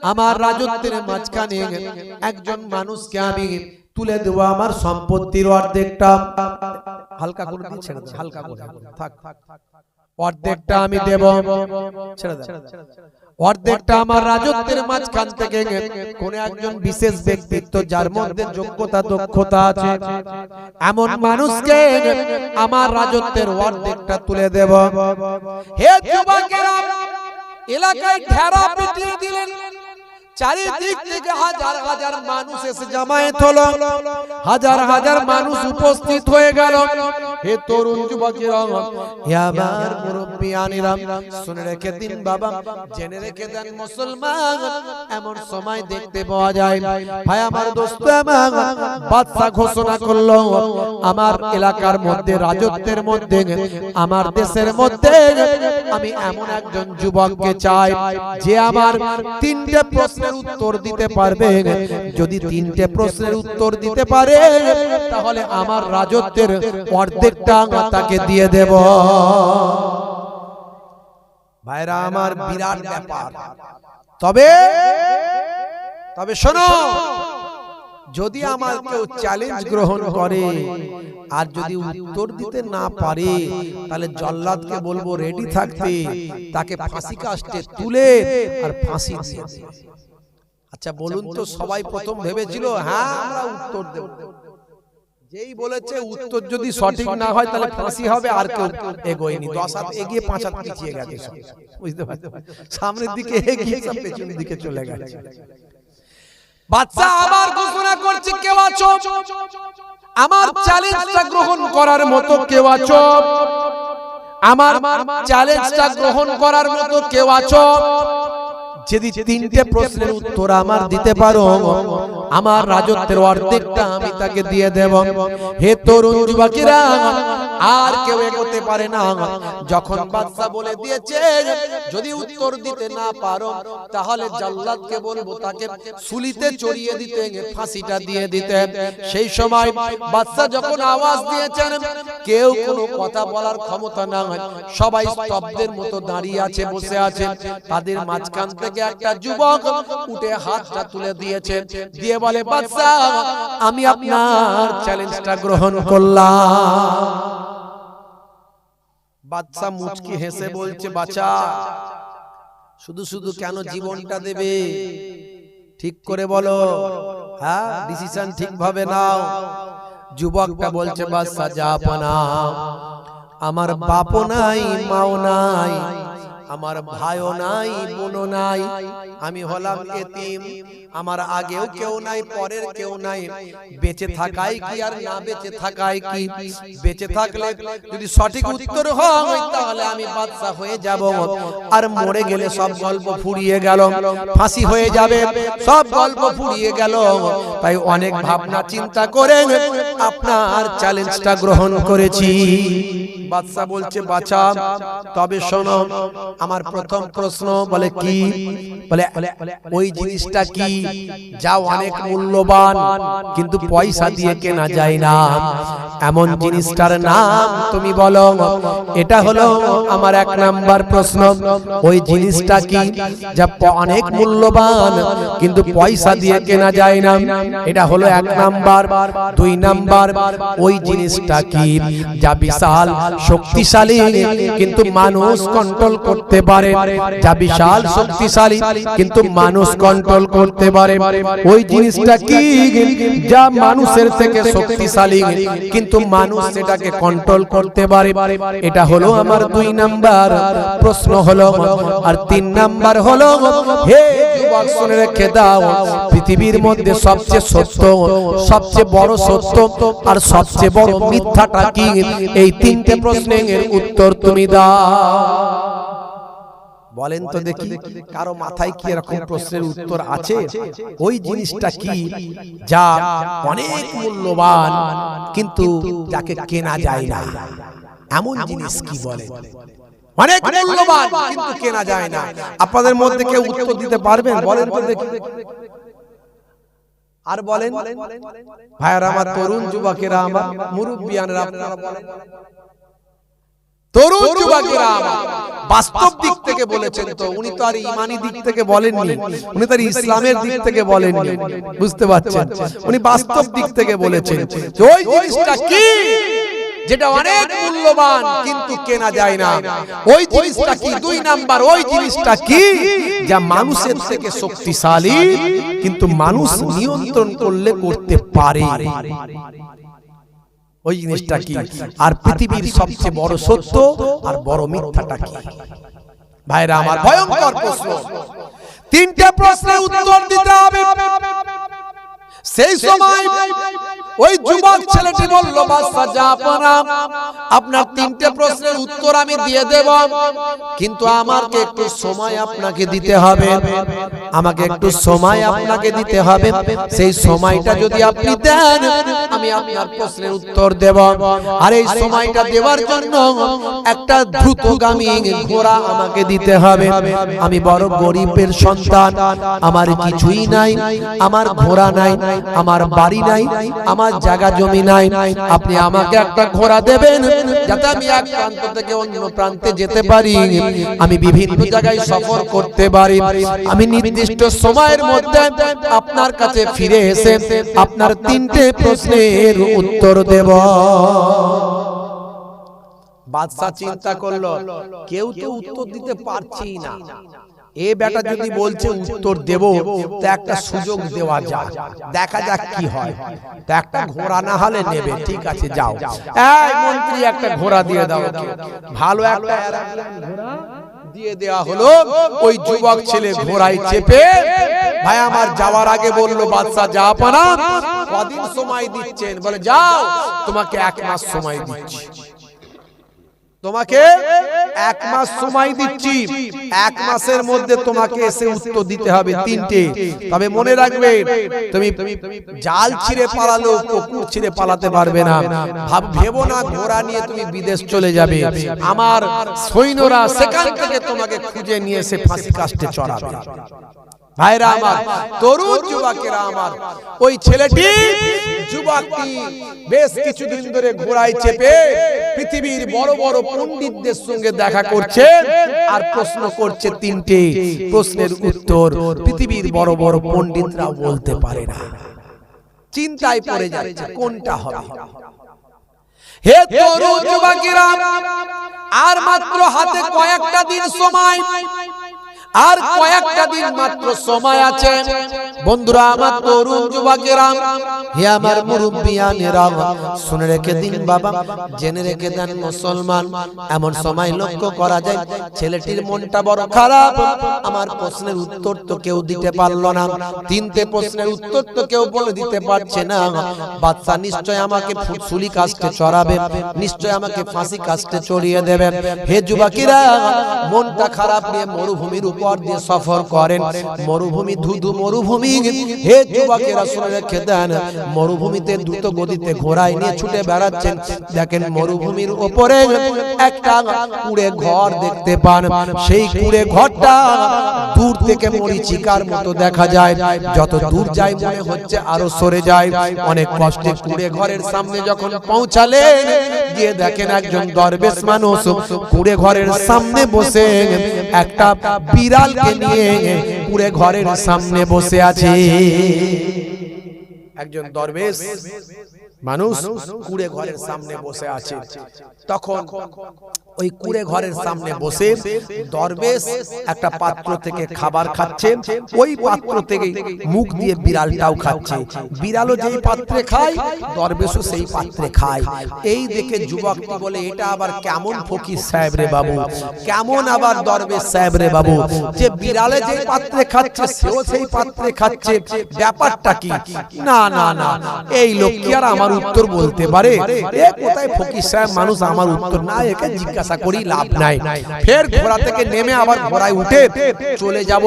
আমার রাজত্বের মাঝখানে একজন মানুষকে আমি তুলে দেব আমার সম্পত্তির অর্ধেকটা। হালকা করে দিয়ে ছেড়ে দাও, হালকা করে থাক, অর্ধেকটা আমি দেব, ছেড়ে দাও। অর্ধেকটা আমার রাজত্বের মাঝখান থেকে কোন একজন বিশেষ ব্যক্তিত্ব যার মধ্যে যোগ্যতা দক্ষতা আছে এমন মানুষকে আমার রাজত্বের অর্ধেকটা তুলে দেব। হে যুবকেরা, এলাকায় ঘেরা পিটিয়ে দিলেন, চারিদিক থেকে হাজার হাজার মানুষ এসে জামায়াত হলো, হাজার হাজার মানুষ উপস্থিত হয়ে গেল। হে তরুণ যুবকেরা, হে আমার মুরব্বিয়ানেরা, শুনে রেখে দিন বাবা, জেনে রেখে দেন মুসলমান, এমন সময় দেখতে পাওয়া যায় ভাই আমার দোস্ত আমার বাদশা ঘোষণা করলো আমার এলাকার মধ্যে, রাজত্বের মধ্যে, আমার দেশের মধ্যে আমি এমন একজন যুবককে চাই যে আমার তিনটে প্রশ্নের উত্তর দিতে পারবে। যদি তিনটে প্রশ্নের উত্তর দিতে পারে তাহলে আমার রাজত্বের অর্ধেকটা তাকে দিয়ে দেব। ভাইরা আমার, বিরাট ব্যাপার। তবে শোনো, যদি আমার কেউ চ্যালেঞ্জ গ্রহণ করে আর যদি উত্তর দিতে না পারে তাহলে জল্লাদকে বলবো রেডি থাকতে, তাকে ফাঁসি কাস্টে তুলে আর ফাঁসি দিয়ে। আচ্ছা বলুন তো, সবাই প্রথম ভেবেছিল হ্যাঁ আমরা উত্তর দেব, যেই বলেছে উত্তর যদি সঠিক না হয় তাহলে ফাঁসি হবে, আর কেউ এগোয়নি। 10 হাত এগিয়ে 5 হাত পিছিয়ে গেছে, বুঝতে পারছো? সামনের দিকে এগিয়ে সব পেছনের দিকে চলে গেছে। বাদশা আবার ঘোষণা করছে, কেউ আছো আমার চ্যালেঞ্জটা গ্রহণ করার মতো? কেউ আছো আমার চ্যালেঞ্জটা গ্রহণ করার মতো? কেউ আছো? যদি তিনটে প্রশ্নের উত্তর আমার দিতে পারো আমার রাজত্বের অর্ধেকটা আমি তাকে দিয়ে দেব। হে তরুণ যুবকেরা, আর কেউ এগোতে পারে না। যখন বাদশা বলে দিয়েছে যদি উত্তর দিতে না পারো তাহলে জল্লাদকে বলবো তাকে সুলিতে চড়িয়ে দিতে, ফাঁসিটা দিয়ে দিতে। সেই সময় বাদশা যখন আওয়াজ দিয়েছেন কেউ কোনো কথা বলার ক্ষমতা না, সবাই স্তব্ধের মতো দাঁড়িয়ে আছে, বসে আছে। তাদের মাঝখান থেকে একটা যুবক উঠে হাতটা তুলে দিয়েছে, দিয়ে বলে বাদশা আমি আপনার চ্যালেঞ্জটা গ্রহণ করলাম। বাদশা মুচকি হেসে বলছে, বাচ্চা শুধু শুধু কেন জীবনটা দেবে? ঠিক করে বলো, হ্যাঁ ডিসিশন ঠিকভাবে নাও। যুবকটা বলছে বাদশা জাহাপনা, আমার বাপও নাই, মাও নাই, আমার ভাইও নাই, বোনও নাই, আমি হলাম এতিম, আমার আগেও কেউ নাই, পরের কেউ নাই। বেঁচে থাকাই কি আর না বেঁচে থাকাই কি? বেঁচে থাকলে যদি সঠিক উত্তর হয় তাহলে আমি বাদশা হয়ে যাব, আর মরে গেলে সব গল্প ফুরিয়ে গেল, ফাঁসি হয়ে যাবে, সব গল্প ফুরিয়ে গেল। তাই অনেক ভাবনা চিন্তা করে আপনার চ্যালেঞ্জটা গ্রহণ করেছি। বাদশা বলছে বাচ্চা তবে শোনো, আমার প্রথম প্রশ্ন। বলে কি? বলে ওই জিনিসটা কি যা অনেক মূল্যবান কিন্তু পয়সা দিয়ে কেনা যায় না, এমন জিনিসটার নাম তুমি বলো। এটা হলো আমার 1 নাম্বার প্রশ্ন। ওই জিনিসটা কি যা অনেক মূল্যবান কিন্তু পয়সা দিয়ে কেনা যায় না? এটা হলো 1 নাম্বার। 2 নাম্বার, ওই জিনিসটা কি যা বিশাল শক্তিশালী কিন্তু মানুষ কন্ট্রোল করতে পারে? যা বিশাল শক্তিশালী কিন্তু মানুষ কন্ট্রোল করতে পারে। ওই জিনিসটা কি যা মানুষের থেকে শক্তিশালী কিন্তু মানুষ সেটাকে কন্ট্রোল করতে পারে? এটা হলো আমার 2 নাম্বার প্রশ্ন হলো। আর 3 নাম্বার হলো, হে যুবক শুনে রেখে দাও, পৃথিবীর মধ্যে সবচেয়ে সত্য, সবচেয়ে বড় সত্য আর সবচেয়ে বড় মিথ্যাটা কি? এই 3টে প্রশ্নের উত্তর তুমি দাও। বলেন তো দেখি, কারো মাথায় কি এরকম প্রশ্নের উত্তর আছে? ওই জিনিসটা কি যা অনেক মূল্যবান কিন্তু যাকে কেনা যায় না, এমন জিনিস কি? বলে অনেক মূল্যবান কিন্তু কেনা যায় না। আপনাদের মধ্যে কেউ উত্তর দিতে পারবেন? বলেন তো দেখি। আর বলেন ভাইয়ারা, আমার তরুণ যুবকেরা, আমার মুরব্বিয়ানরা, আপনারা বলেন। তরুণ যুবকেরা বাস্তব দিক থেকে বলেছেন, তো উনি তো আর ইমানি দিক থেকে বলেননি, উনি তো আর ইসলামের দিক থেকে বলেননি, বুঝতে পারছেন? উনি বাস্তব দিক থেকে বলেছেন যে ওই জিনিসটা কি যেটা অনেক মূল্যবান কিন্তু কেনা যায় না, ওই জিনিসটা কি? 2 নাম্বার, ওই জিনিসটা কি যা মানুষের থেকে শক্তিশালী কিন্তু মানুষ নিয়ন্ত্রণ করলে করতে পারে, ওই জিনিসটা কি? আর পৃথিবীর সবচেয়ে বড় সত্য আর বড় মিথ্যাটা কি? ভাইরা আমার, ভয়ঙ্কর প্রশ্ন। 3টে প্রশ্নের উত্তর দিতে হবে। সেই সময় ওই যুবক ছেলেটি বলল, বাদশা জাহাপনা, আপনার 3টে প্রশ্নের উত্তর আমি দিয়ে দেব, কিন্তু আমাকে একটু সময় আপনাকে দিতে হবে, আমাকে একটু সময় আপনাকে দিতে হবে। সেই সময়টা যদি আপনি দেন আমি আপনার প্রশ্নের উত্তর দেব। আর এই সময়টা দেওয়ার জন্য একটা দ্রুতগামী ঘোড়া আমাকে দিতে হবে। আমি বড় গরিবের সন্তান, আমার কিছুই নাই, আমার ঘোড়া নাই, আমার বাড়ি নাই, আমার জায়গা জমি নাই। আপনি আমাকে একটা ঘোড়া দেবেন যাতে আমি এক প্রান্ত থেকে অন্য প্রান্তে যেতে পারি, আমি বিভিন্ন জায়গায় সফর করতে পারি। আমি নির্দিষ্ট সময়ের মধ্যে আপনার কাছে ফিরে এসে আপনার 3টে প্রশ্নের উত্তর দেব। বাদশা চিন্তা করলো, কেউ তো উত্তর দিতে পারছেই না, এ বেটা যদি বলছে উত্তর দেব তো একটা সুযোগ দেওয়া যাক, দেখা যাক কি হয়। তো একটা ঘোড়া না হলে নেবে, ঠিক আছে যাও, এই মন্ত্রী একটা ঘোড়া দিয়ে দাও, ভালো একটা ঘোড়া দিয়ে দেওয়া হলো। ওই যুবক ছেলে ঘোড়ায় চেপে, ভাই আমার যাওয়ার আগে বললো, বাদশা জাহাপনা কদিন সময় দিচ্ছেন? বলে যাও, তোমাকে 1 মাস সময় দিচ্ছি, তোমাকে 1 মাস সময় দিচ্ছি, 1 মাসের মধ্যে তোমাকে এসে উত্তর দিতে হবে 3টে। তবে মনে রাখবে, তুমি জাল ছিঁড়ে পালালেও পুকুর ছিঁড়ে পালাতে পারবে না। ভেবো না ঘোড়া নিয়ে তুমি বিদেশ চলে যাবে, আমার সৈন্যরা সেখান থেকে তোমাকে খুঁজে নিয়ে এসে ফাঁসি কাস্টে চড়াবে। ভাইরা আমার, তরুণ যুবকেরা আমার, ওই ছেলেটি যুবকটি বেশ কিছুদিন ধরে ঘোড়ায় চেপে পৃথিবীর বড় বড় পণ্ডিতদের সঙ্গে দেখা করছে আর প্রশ্ন করছে 3টে প্রশ্নের উত্তর পৃথিবীর বড় বড় পণ্ডিতরা বলতে পারে না। চিন্তায় পড়ে যাচ্ছে কোনটা হবে। হে তরুণ যুবকেরা, আর মাত্র হাতে কয়েকটা দিন সময়, আর কয়েকটা দিন মাত্র সময় আছে। বন্ধুরা আমার, তরুণ যুবকেরা, হে আমার মুরব্বিয়ানেরা, শুনে রেখে দিন বাবা, জেনে রেখে দেন মুসলমান, এমন সময় লক্ষ্য করা যায় ছেলেটির মনটা বড় খারাপ। আমার প্রশ্নের উত্তর তো কেউ দিতে পারলো না, 3টে প্রশ্নের উত্তর তো কেউ বলে দিতে পারছে না। বাদশা নিশ্চয় আমাকে ফুসুলি কাস্টে চড়াবে, নিশ্চয় আমাকে ফাঁসি কাস্টে চড়িয়ে দেবে। হে যুবকেরা, মনটা খারাপ নিয়ে মরুভূমির উপর দিয়ে সফর করেন, মরুভূমি ধুধু মরুভূমি। হে যুবকেরা শুনে রেখে দেন, মরুভূমিতে দ্রুত গতিতে ঘোড়ায় নিয়ে ছুটে বেড়াচ্ছেন। দেখেন মরুভূমির উপরে একটা কুঁড়ে ঘর দেখতে পান, সেই কুঁড়ে ঘরটা দূর থেকে মরীচিকার মতো দেখা যায়, যত দূর যায় মনে হচ্ছে আরো সরে যায়। অনেক কষ্টে কুঁড়ে ঘরের সামনে যখন পৌঁছালেন, গিয়ে দেখেন একজন দরবেশ মানুষ কুঁড়ে ঘরের সামনে বসে একটা বিড়ালকে নিয়ে কুঁড়ে ঘরের সামনে বসে আছে। একজন দরবেশ মানুষ কুঁড়ে ঘরের সামনে বসে আছে। তখন ওই কুঁড়ে ঘরের সামনে বসে দরবেশ একটা পাত্র থেকে খাবার খাচ্ছে, ওই পাত্র থেকে মুখ দিয়ে বিড়ালটাও খাচ্ছে। বিড়ালও যেই পাত্রে খায়, দরবেশও সেই পাত্রে খায়। এই দেখে যুবকটি বলে, এটা আবার কেমন ফকির সাহেব রে বাবু, কেমন আবার দরবেশ সাহেব রে বাবু, যে বিড়ালে যেই পাত্রে খাচ্ছে সেও সেই পাত্রে খাচ্ছে, ব্যাপারটা কি? না না না, এই লোক কি আর আমার উত্তর বলতে পারে? এ কোথায় ফকির সাহেব মানুষ, আমার উত্তর না, একে জিজ্ঞাসা করি লাভ নাই। ফের ঘোড়া থেকে নেমে আবার ঘোড়ায় উঠে চলে যাব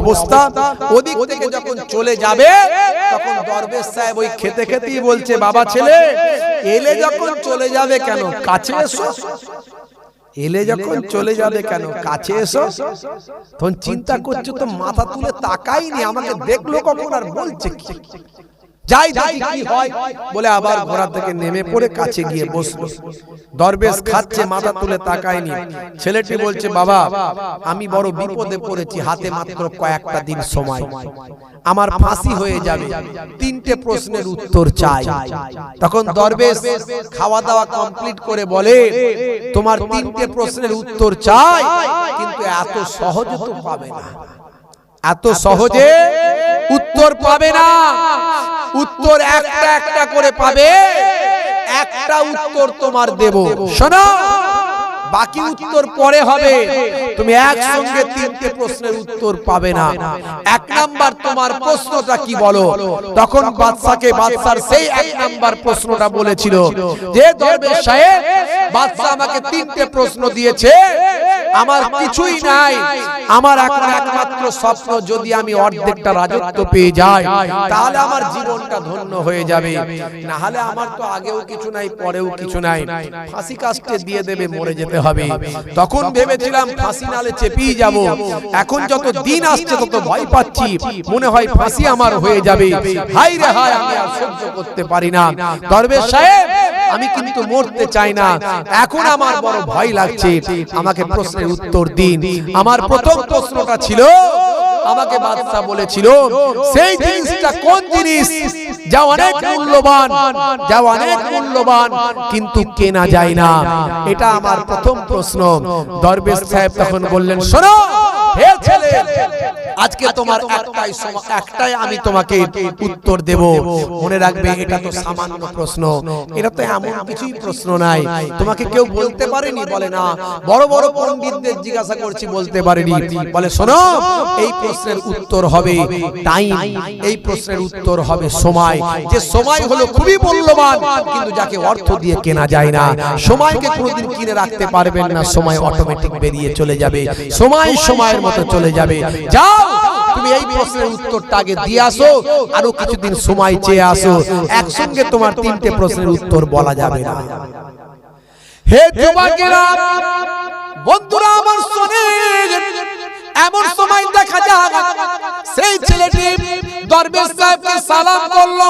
অবস্থা। ওদিক থেকে যখন চলে যাবে, তখন দরবেশ সাহেব ওই খেতে খেতেই বলছে, বাবা ছেলে, এলে যখন চলে যাবে কেন, কাছে এসো। এলে যখন চলে যাবে কেন, কাছে এসো। তখন চিন্তা করছো, তো মাথা তুলে তাকাইনি, আমাকে দেখলো কখন আর বলছে কি? যাই দেখি কি হয় বলে আবার ঘোড়া থেকে নেমে পড়ে কাছে গিয়ে বসলো। দরবেশ খাচ্ছে, মাথা তুলে তাকায়নি। ছেলেটি বলছে, বাবা আমি বড় বিপদে পড়েছি, হাতে মাত্র কয়েকটা দিন সময়, আমার ফাঁসি হয়ে যাবে, 3টে প্রশ্নের উত্তর চাই। তখন দরবেশ খাওয়া দাওয়া কমপ্লিট করে বলে, তোমার 3টে প্রশ্নের উত্তর চাই, কিন্তু এত সহজে তো পাবে না, এত সহজে উত্তর পাবে না। উত্তর একটা একটা করে পাবে, একটা উত্তর তোমার দেব, শোনো, বাকি উত্তর পরে হবে। তুমি একসঙ্গে 3টে প্রশ্নের উত্তর পাবে না। 1 নাম্বার তোমার প্রশ্নটা কি বলো? তখন বাদশাকে বাদশার সেই 1 নাম্বার প্রশ্নটা বলেছিল যে, দরবেশ সাহেব, বাদশা আমাকে 3টে প্রশ্ন দিয়েছে, আমার কিছুই নাই, আমার এখন একমাত্র স্বপ্ন যদি আমি অর্ধেকটা রাজত্ব পেয়ে যাই তাহলে আমার জীবনটা ধন্য হয়ে যাবে, না হলে আমার তো আগেও কিছু নাই পরেও কিছু নাই, ফাঁসি কাস্টে দিয়ে দেবে, মরে যেতে হবে। তখন ভেবেছিলাম ফাঁসি নালে চেপেই যাব, এখন যত দিন আসছে তত ভয় পাচ্ছি, মনে হয় ফাঁসি আমার হয়ে যাবে, হাই রে হাই, আমি আর সহ্য করতে পারি না। দরবেশ সাহেব, আমি কিন্তু মরতে চাই না, এখন আমার বড় ভয় লাগছে, আমাকে প্রশ্নের উত্তর দিন। আমার প্রথম প্রশ্নটা ছিল, আমাকে বাদশা বলেছিল সেই জিনিসটা কোন জিনিস যা অনেক মূল্যবান, যা অনেক মূল্যবান কিন্তু কেনা যায় না, এটা আমার প্রথম প্রশ্ন। দরবেশ সাহেব তখন বললেন, শোনো হে ছেলে, আজকে তোমার একটাই আমি তোমাকে উত্তর দেব, মনে রাখবে এটা তো সামান্য প্রশ্ন, এটা তো এমন কিছুই প্রশ্ন নাই, তোমাকে কেউ বলতে পারেনি, বলে না, বড় বড় পণ্ডিতদের জিজ্ঞাসা করছি বলতে পারেনি, বলে শোনো, এই প্রশ্নের উত্তর হবে টাইম, এই প্রশ্নের উত্তর হবে সময়, যে সময় হলো খুবই মূল্যবান কিন্তু যাকে অর্থ দিয়ে কেনা যায় না, সময়কে কোনোদিন কিনে রাখতে পারবেন না, সময় অটোমেটিক বেরিয়ে চলে যাবে, সময় সময়ের মতো চলে যাবে। যাও তুমি এই প্রশ্নের উত্তরটা আগে দিয়ে আসো, আরো কিছুদিন সময় চেয়ে আসো, একসঙ্গে তোমার 3টে প্রশ্নের উত্তর বলা যাবে না। হে যুবকেরা, বন্ধুরা আমার, শোনেন, এমন সময় দেখা যায় সেই ছেলেটি দরবেশ সাহেবকে সালাম করলো,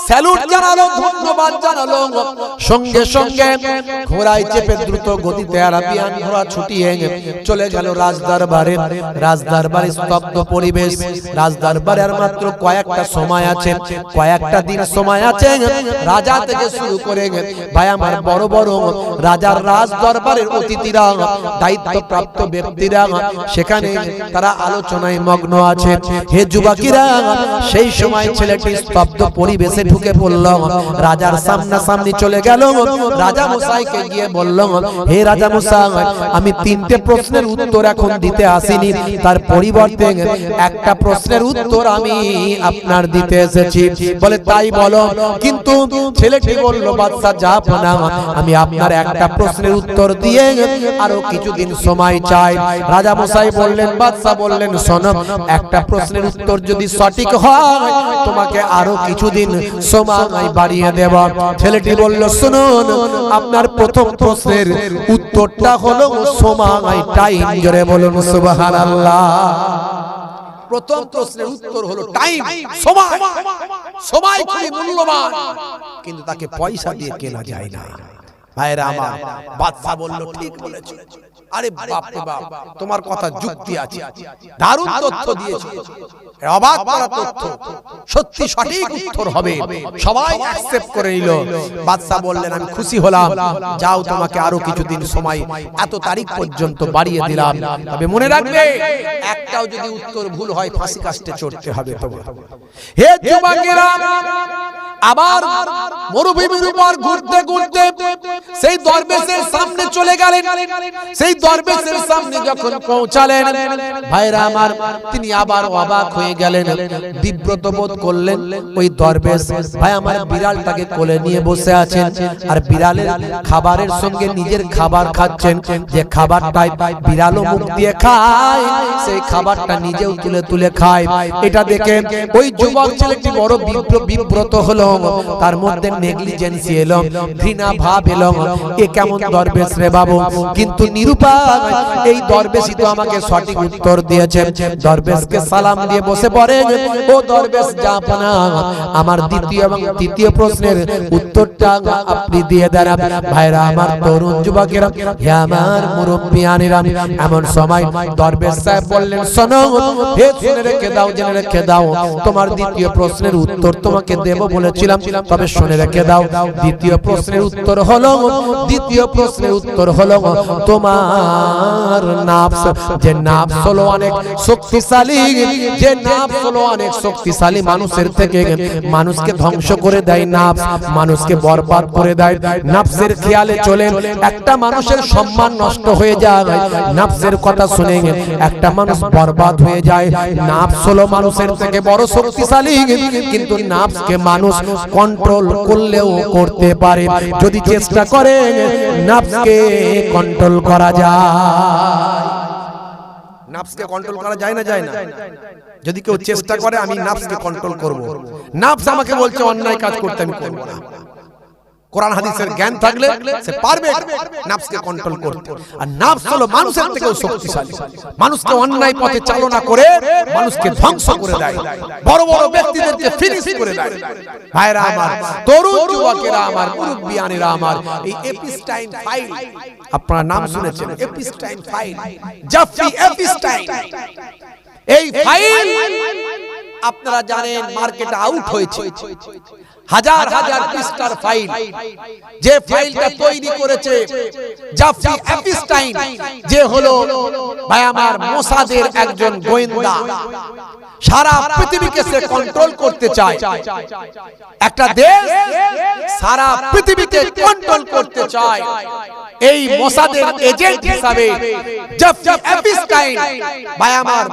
স্যালুট জানালো, ধন্যবাদ জানালো, সঙ্গে সঙ্গে ঘোড়ায় চেপে দ্রুত গতিতে আরাবিয়ান ঘোড়া ছুটিয়ে চলে গেল রাজদরবারে। রাজদরবারে স্তব্ধ পরিবেশ, রাজদরবারের মাত্র কয়েকটা সময় আছে, কয়েকটা দিন সময় আছে, রাজা থেকে শুরু করে ভাই আমার বড় বড় রাজার রাজদরবারের অতিথিরা, দায়িত্বপ্রাপ্ত ব্যক্তিরা সেখানে তারা আলোচনায় মগ্ন আছে। হে যুবকেরা, সেই সময় ছেলেটি স্তব্ধ পরিবেশে ঢুকে পড়ল, রাজার সামনাসামনি চলে গেল, রাজা মশাইকে গিয়ে বলল, হে রাজা মশাই, আমি 3টে প্রশ্নের উত্তর এখন দিতে আসিনি, তার পরিবর্তে একটা প্রশ্নের উত্তর আমি আপনার দিতে এসেছি। বলে তাই বলো। কিন্তু ছেলেটি বলল, বাদশা জাহাপনা, আমি আপনার একটা প্রশ্নের উত্তর দিয়ে আরো কিছুদিন সময় চাই। রাজা মশাই বললেন, বাদশা বললেন, শোনো, একটা প্রশ্নের উত্তর যদি সঠিক হয় তোমাকে আরো কিছুদিন সময় বাড়িয়ে দেব। ছেলেটি বলল, শুনুন, আপনার প্রথম প্রশ্নের উত্তরটা হলো সময়, টাইম, জোরে বলুন সুবহানাল্লাহ। প্রথম প্রশ্নের উত্তর হলো টাইম, সময়। সময় খুবই মূল্যবান কিন্তু তাকে পয়সা দিয়ে কেনা যায় না। ভাইরা আমার, বাদশা বলল, ঠিক বলেছো। আরে বাপ রে বাপ, তোমার কথা যুক্তি আছে, দারুণ তথ্য দিয়েছো, অবাক করা তথ্য, সত্যি সঠিক উত্তর হবে। সবাই অ্যাকসেপ্ট করে নিল। বাদশা বললেন, আমি খুশি হলাম, যাও তোমাকে আরো কিছুদিন সময়, এত তারিখ পর্যন্ত বাড়িয়ে দিলাম, তবে মনে রাখবে একটাও যদি উত্তর ভুল হয় ফাঁসি কাস্টে চড়তে হবে তোমার। হে যুবকেরা, আবার মরুভূমির উপর ঘুরতে ঘুরতে সেই দরবেশের সামনে চলে গেলেন। সেই দরবেশের সামনে যখন পৌঁছালেন, ভাইরা আমার, তিনি আবার অবাক হয়ে গেলেন, বিব্রত বোধ করলেন। ওই দরবেশ ভাই আমার বিড়ালটাকে কোলে নিয়ে বসে আছেন, আর বিড়ালের খাবারের সঙ্গে নিজের খাবার খাচ্ছেন, যে খাবারটাই বিড়ালও মুখ দিয়ে খায়, সেই খাবারটা নিজেও তুলে তুলে খায়। এটা দেখে ওই যুবক ছেলেটি বড় বিব্রত হলো। তার মধ্যে নেগলিজেন্সি এলো, ঘৃণা ভাব এলো। এ কেমন দরবেশ রে বাবু? কিন্তু নিরুপায় এই দরবেশই তো আমাকে সঠিক উত্তর দিয়েছে। দরবেশকে সালাম দিয়ে বসে পড়ে, ও দরবেশ জাহাপনা, আমার দ্বিতীয় এবং তৃতীয় প্রশ্নের উত্তরটা আপনি দিয়ে দেন। ভাইরা আমার, তরুণ যুবকেরা, হে আমার মুরব্বিয়ানেরা, এমন সময় দরবেশ সাহেব বললেন, শোনো, হে শুনে রেখে দাও, জেনে রেখে দাও, তোমার দ্বিতীয় প্রশ্নের উত্তর তোমাকে দেব বলেছিলাম, তবে শুনে রেখে দাও। দ্বিতীয় প্রশ্নের উত্তর হলো, তোমার নাফস, যে নাফস হলো অনেক শক্তিশালী, যে নাফস হলো অনেক শক্তিশালী, মানুষের থেকে মানুষকে ধ্বংস করে দেয় নাফস, মানুষকে বরবাদ করে দেয়। নাফসের খেয়ালে চলে একটা মানুষের সম্মান নষ্ট হয়ে যায়, নাফসের কথা শুনে একটা মানুষ বরবাদ হয়ে যায়। নাফস হলো মানুষের থেকে বড় শক্তিশালী, কিন্তু নাফসকে মানুষ কন্ট্রোল করলেও করতে পারে, যদি চেষ্টা করে নাফসকে কন্ট্রোল করা যায়। নাফসকে কন্ট্রোল করা যায় না, যায় না? যদি কেউ চেষ্টা করে আমি নাফসকে কন্ট্রোল করব, নাফস আমাকে বলছে অন্যায় কাজ করতে, আমি করব না। কোরআন হাদিসের জ্ঞান থাকলে সে পারবে নাফসকে কন্ট্রোল করতে। আর নাফস হলো মানুষের থেকেও শক্তিশালী, মানুষকে অন্যায় পথে চালনা করে মানুষকে ধ্বংস করে দেয়, বড় বড় ব্যক্তিদেরকে ফিনিশ করে দেয়। ভাইরা আমার, তরুণ যুবকেরা আমার, মুরব্বিয়ানেরা আমার, এই এপিস্টাইন ফাইল আপনারা নাম শুনেছেন, এপিস্টাইন ফাইল, জাফরি এপিস্টাইন, এই ফাইল আপনারা জানেন মার্কেটে আউট হয়েছে। হাজার হাজার পৃষ্ঠার ফাইল, যে ফাইলটা তৈরি করেছে জাফরি এপিস্টাইন, যে হলো ভাই আমার মোসাদের একজন গোয়েন্দা, সারা পৃথিবীকে সে কন্ট্রোল করতে চায়। একটা দেশ সারা পৃথিবীকে কন্ট্রোল করতে চায়, এই মোসাদের এজেন্ট হিসাবে জাফরি এপিস্টাইন ভাই আমার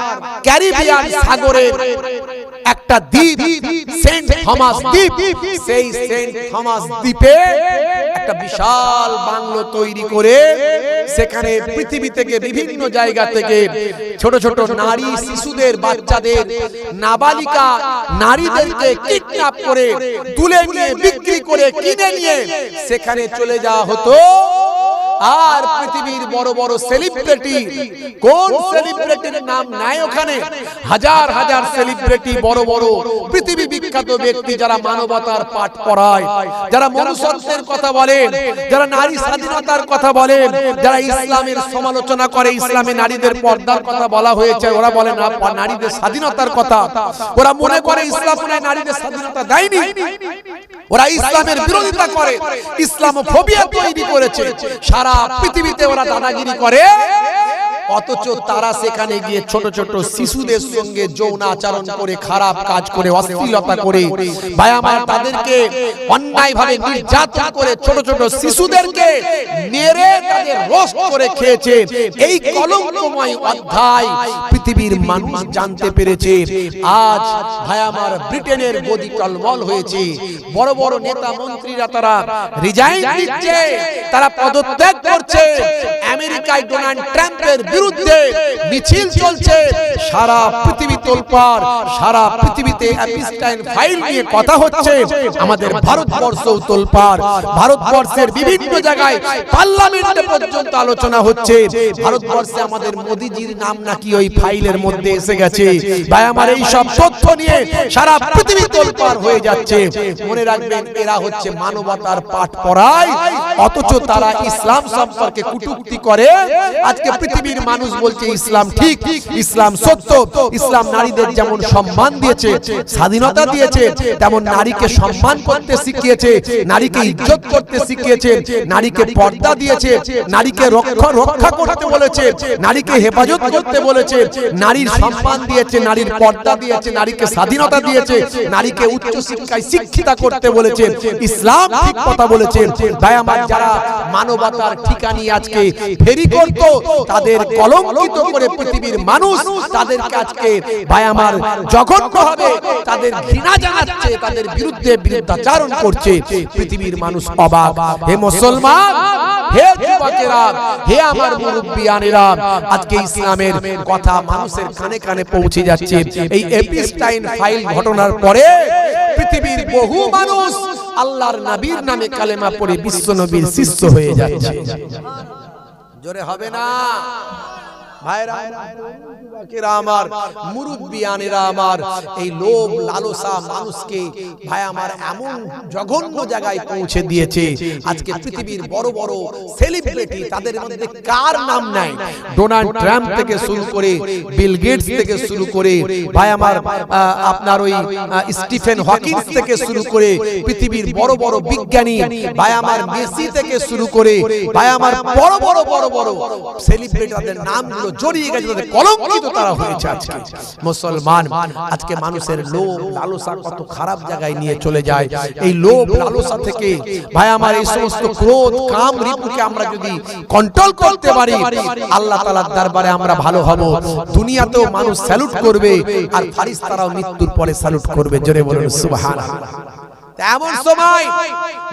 ক্যারিবিয়ান সাগরের একটা দ্বীপ, সেন্ট থমাস দ্বীপ, সেই সেন্ট থমাস দ্বীপে একটা বিশাল বাংলো তৈরি করে সেখানে পৃথিবী থেকে বিভিন্ন জায়গা থেকে ছোট ছোট নারী, শিশুদের, বাচ্চাদের, নাবালিকা নারীদেরকে কিডন্যাপ করে তুলে নিয়ে বিক্রি করে কিনে নিয়ে সেখানে চলে যাওয়া হতো। আর পৃথিবীর বড় বড় সেলিব্রিটি, কোন সেলিব্রিটির নাম নাই ওখানে, হাজার হাজার সেলিব্রিটি, বড় বড় পৃথিবী বিখ্যাত ব্যক্তি, যারা মানবতার পাঠ পড়ায়, যারা মনুষ্যত্বের কথা বলেন, যারা নারী স্বাধীনতার কথা বলেন, যারা ইসলামের সমালোচনা করে, ইসলামে নারীদের পর্দার কথা বলা হয়েছে, ওরা বলে না নারীদের স্বাধীনতার কথা, ওরা মনে করে ইসলাম নারীদের স্বাধীনতা দেয়নি, ওরা ইসলামের বিরোধিতা করে, ইসলামোফোবিয়া তৈরি করেছে, সারা পৃথিবীতে ওরা দাদাগিরি করে। অথচ তারা সেখানে গিয়ে ছোট ছোট শিশুদের সঙ্গে যৌন আচরণ করে, খারাপ কাজ করে, অশ্লীলতা করে, ভাই আমার তাদেরকে অন্যায়ভাবে নির্যাতন করে, ছোট ছোট শিশুদেরকে মেরে তাদের রোস্ট করে খেয়েছে। এই কলঙ্কময় অধ্যায় পৃথিবীর মানুষ জানতে পেরেছে। আজ ভাই আমার ব্রিটেনের গদি টলমল হয়েছে, বড় বড় নেতা মন্ত্রীরা তারা রিজাইন দিচ্ছে, তারা পদত্যাগ করছে। আমেরিকায় ডোনাল্ড ট্রাম্পের বিরুদ্ধে মিছিল চলছে, সারা পৃথিবী তোলপাড়, সারা পৃথিবীতে এপিস্টাইন ফাইল নিয়ে কথা হচ্ছে। আমাদের ভারতবর্ষও তোলপাড়, ভারতবর্ষের বিভিন্ন জায়গায় পার্লামেন্টে পর্যন্ত আলোচনা হচ্ছে। ভারতবর্ষে আমাদের মোদিজির নাম নাকি ওই ফাইলের মধ্যে এসে গেছে। ভাই আমার, এই সব তথ্য নিয়ে সারা পৃথিবী তোলপাড় হয়ে যাচ্ছে। মনে রাখবেন, এরা হচ্ছে মানবতার পাঠ পড়ায়, অথচ তারা ইসলাম সম্পর্কে কটূক্তি করে। আজকে পৃথিবীর মানুষ বলছে ইসলাম ঠিক, ইসলাম সত্য, ইসলাম নারীদের যেমন সম্মান দিয়েছে, স্বাধীনতা দিয়েছে, তেমন নারীকে সম্মান করতে শিখিয়েছে, নারীকে ইজ্জত করতে শিখিয়েছে, নারীকে পর্দা দিয়েছে, নারীকে রক্ষা করতে বলেছে, নারীকে হেফাজত করতে বলেছে, নারীর সম্মান দিয়েছে, নারীর পর্দা দিয়েছে, নারীকে স্বাধীনতা দিয়েছে, নারীকে উচ্চ শিক্ষায় শিক্ষিতা করতে বলেছে। ইসলাম ঠিক কথা বলেছে। ভাই আমার, যারা মানবতার ঠিকানি আজকে ফেরি করত, তাদের কলঙ্কিত করে পৃথিবীর মানুষ তাদেরকে আজকে ভাই আমার জঘন্যভাবে তাদের ঘৃণা জানাচ্ছে, তাদের বিরুদ্ধে বিরুদ্ধাচারণ করছে। পৃথিবীর মানুষ অবাক। হে মুসলমান, হে যুবকেরা, হে আমার মুরব্বিয়ানেরা, আজকে ইসলামের কথা মানুষের কানে কানে পৌঁছে যাচ্ছে। এই এপিস্টাইন ফাইল ঘটনার পরে পৃথিবী পৃথিবীর বহু মানুষ আল্লাহর নবীর নামে কালেমা পড়ে বিশ্ব নবীর শিষ্য হয়ে যাচ্ছে। জোরে হবে না ভাইরা, যুবকেরা আমার, মুরব্বিয়ানেরা আমার, এই লোভ লালসা মানুষকে ভাই আমার এমন জঘন্য জায়গায় পৌঁছে দিয়েছে। আজকে পৃথিবীর বড় বড় সেলিব্রিটি, তাদের মধ্যে কার নাম নাই? ডোনাল্ড ট্রাম্প থেকে শুরু করে, বিল গেটস থেকে শুরু করে, ভাই আমার আপনার ওই স্টিফেন হকিং থেকে শুরু করে, পৃথিবীর বড় বড় বিজ্ঞানী, ভাই আমার মেসি থেকে শুরু করে, ভাই আমার বড় বড় বড় বড় সেলিব্রিটিদের নামগুলো জড়িয়ে গেছে, তাদের কলঙ্কিত তারা হয়েছে। আজকে মুসলমান, আজকে মানুষের লোভ লালসা কত খারাপ জায়গায় নিয়ে চলে যায়। এই লোভ লালসা থেকে ভাই আমার এই সমস্ত ক্রোধ কাম রিপুকে আমরা যদি কন্ট্রোল করতে পারি, আল্লাহ তাআলার দরবারে আমরা ভালো হব। দুনিয়াতেও মানুষ স্যালুট করবে, আর ফেরেশতারাও মৃত্যুর পরে স্যালুট করবে। জোরে বলুন সুবহানাল্লাহ। এমন সময়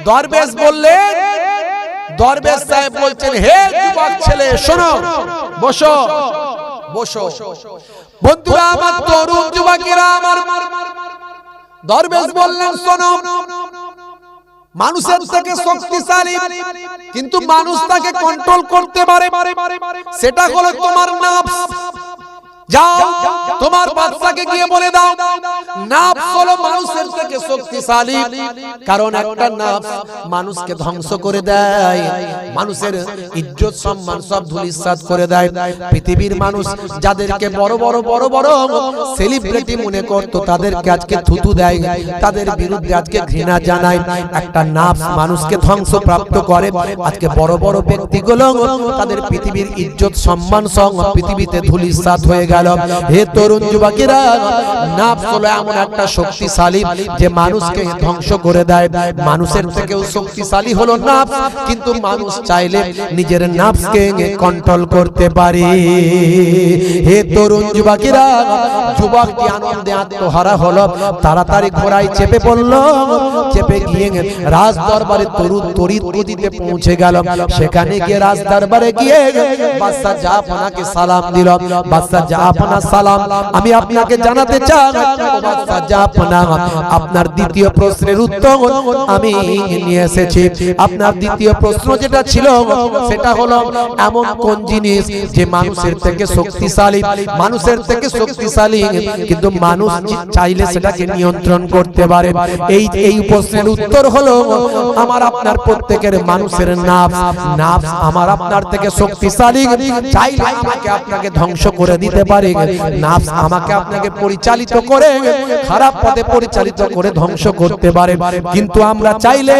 দরবেশ বললেন, দরবেশ সাহেব বলছেন, হে যুবক ছেলে শোনো, বসো বসো। বন্ধুরা আমার, তরুণ যুবকেরা আমার, দরবেশ বললেন শোনো, মানুষের থেকে শক্তিশালী কিন্তু মানুষ তাকে কন্ট্রোল করতে পারে, সেটা হলো তোমার নফস। যাও তোমার বাদশাকে গিয়ে বলে দাও, নফস হলো মানুষের থেকে শক্তিশালী, কারণ একটা নফস মানুষকে ধ্বংস করে দেয়, মানুষের ইজ্জত সম্মান সব ধূলিসাৎ করে দেয়। পৃথিবীর মানুষ যাদেরকে বড় বড় বড় বড় সেলিব্রিটি মনে করত, তাদেরকে আজকে থুতু দেয়, তাদের বিরুদ্ধে আজকে ঘৃণা জানায়। একটা নফস মানুষকে ধ্বংসপ্রাপ্ত করে। আজকে বড় বড় ব্যক্তিগুলো তাদের পৃথিবীর ইজ্জত সম্মান সব পৃথিবীতে ধূলিসাৎ হয়ে গেল। হে তরুণ যুবকেরা, নফস হলো এমন একটা শক্তিশালী যে মানুষকে ধ্বংস করে দেয়। মানুষের থেকেও শক্তিশালী হলো নফস, কিন্তু মানুষ চাইলে নিজের নফসকে কন্ট্রোল করতে পারে। হে তরুণ যুবকেরা, যুবকটি আনন্দে আত্মহারা হলো, তাড়াতাড়ি ঘোড়ায় চেপে পড়ল, চেপে গিয়ে রাজ দরবারে তড়িৎ গতিতে পৌঁছে গেল। সেখানে গিয়ে রাজ দরবারে গিয়ে বাদশা জাহাপনাকে সালাম দিল। বাদশা জাহাপনা, সালাম, আমি আপনাকে জানাতে চাই, বাদশা জাহাপনা, আপনার দ্বিতীয় প্রশ্নের উত্তর আমি নিয়ে এসেছি। আপনার দ্বিতীয় প্রশ্ন যেটা ছিল সেটা হলো, এমন কোন জিনিস যে মানুষের থেকে শক্তিশালী, মানুষের থেকে শক্তিশালী কিন্তু মানুষ চাইলে সেটাকে নিয়ন্ত্রণ করতে পারে? এই প্রশ্নের উত্তর হলো, আমার আপনার প্রত্যেকের মানুষের নফস। নফস আমার আপনার থেকে শক্তিশালী, চাইলে আমাকে আপনাকে ধ্বংস করে দিতে পারে। নফস আমাকে আপনাকে পরিচালিত করে, খারাপ পথে পরিচালিত করে ধ্বংস করতে পারে, কিন্তু আমরা চাইলে,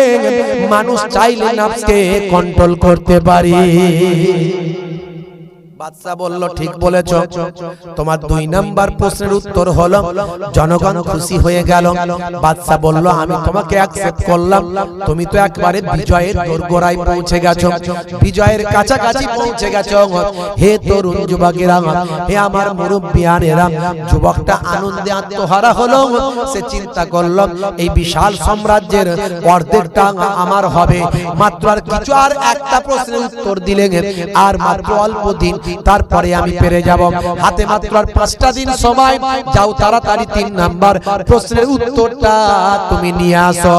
মানুষ চাইলে নফসকে কন্ট্রোল করতে পারি। বাদশা বলল, ঠিক বলেছ। তোমার 2 নাম্বার প্রশ্নের উত্তর হলো, জনগণ খুশি হয়ে গেল। বাদশা বলল, আমি তোমাকে অ্যাকসেপ্ট করলাম, তুমি তো একবারে বিজয়ের দোরগোড়ায় পৌঁছে গেছো, বিজয়ের কাছাকাছি পৌঁছে গেছো। হে তরুণ যুবকেরা, হে আমার মুরব্বিয়ানেরা, যুবকটা আনন্দে আত্মহারা হলো। সে চিন্তা করল, এই বিশাল সাম্রাজ্যের অর্ধেকটা আমার হবে, মাত্র আর কিছু, আর একটা প্রশ্নের উত্তর দিলে আর মাত্র অল্প দিন, তারপরে আমি পেরে যাব। হাতে মাত্র আর 5টা দিন সময়, যাও তাড়াতাড়ি 3 নাম্বার প্রশ্নের উত্তরটা তুমি নিয়ে আসো।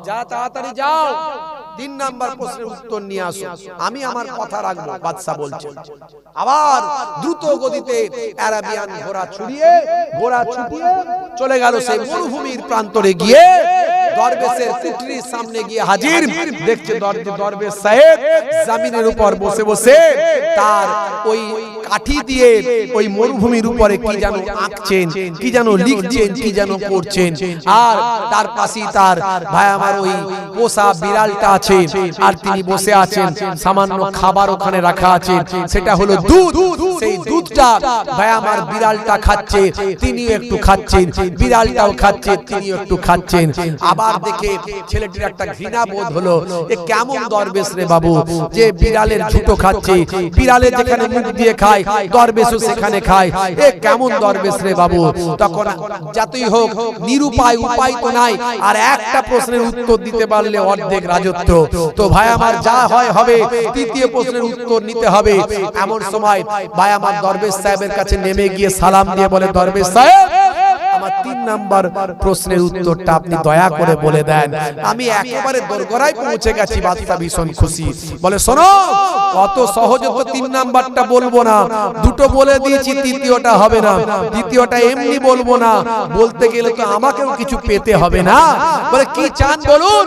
যা তাড়াতাড়ি যাও, 3 নাম্বার প্রশ্নের উত্তর নিয়ে আসো, আমি আমার কথা রাখবো। বাদশা বলছে। আবার দ্রুত গতিতে আরাবিয়ান ঘোড়া ছুটিয়ে চলে গেল সেই মরুভূমির প্রান্তরে গিয়ে দরবেশের কুঠরির সামনে গিয়ে হাজির। দেখছে দরবেশ সাহেব জমিনের উপর বসে বসে তার ওই কাঠি দিয়ে ওই মরুভূমির উপরে কি যেন আঁকছেন, কি যেন লিখছেন, কি যেন করছেন। আর তার পাশেই তার ভাই আমার ওই পোষা বিড়ালটা আছে, আর তিনি বসে আছেন। সামান্য খাবার ওখানে রাখা আছে, সেটা হলো দুধ। সেই দুধটা ভাই আমার বিড়ালটা খাচ্ছে, তিনিও একটু খাচ্ছেন, বিড়ালটাও খাচ্ছে, তিনিও একটু খাচ্ছেন। আবার দেখে ছেলেটির একটা ঘৃণা বোধ হলো, এ কেমন দরবেশ রে বাবু, যে বিড়ালের ঝুটো খাচ্ছে, বিড়ালের যেখানে মুখ দিয়ে খায় দরবেশও সেখানে খায়, এ কেমন দরবেশ রে বাবু। তখন যতই হোক নিরুপায়, উপায় তো নাই, আর একটা প্রশ্নের উত্তর দিতে পারলে অর্ধেক রাজত্ব। তো ভাই আমার যা হয় হবে, 3য় প্রশ্নের উত্তর নিতে হবে। এমন সময় ভাই আমার দরবেশ সাহেবের কাছে নেমে গিয়ে সালাম দিয়ে বলে, দরবেশ সাহেব আমার 3 নাম্বার প্রশ্নের উত্তরটা আপনি দয়া করে বলে দেন। আমি একেবারে দোরগোড়ায় পৌঁছে গেছি। বাদশা ভীষণ খুশি, বলে শোনো অত সহজে তো 3 নাম্বারটা বলবো না, দুটো বলে দিয়েছি, তৃতীয়টা হবে না। দ্বিতীয়টা এমনি বলবো না, বলতে গেলে তো আমাকেও কিছু পেতে হবে না। বলে কি চান বলুন?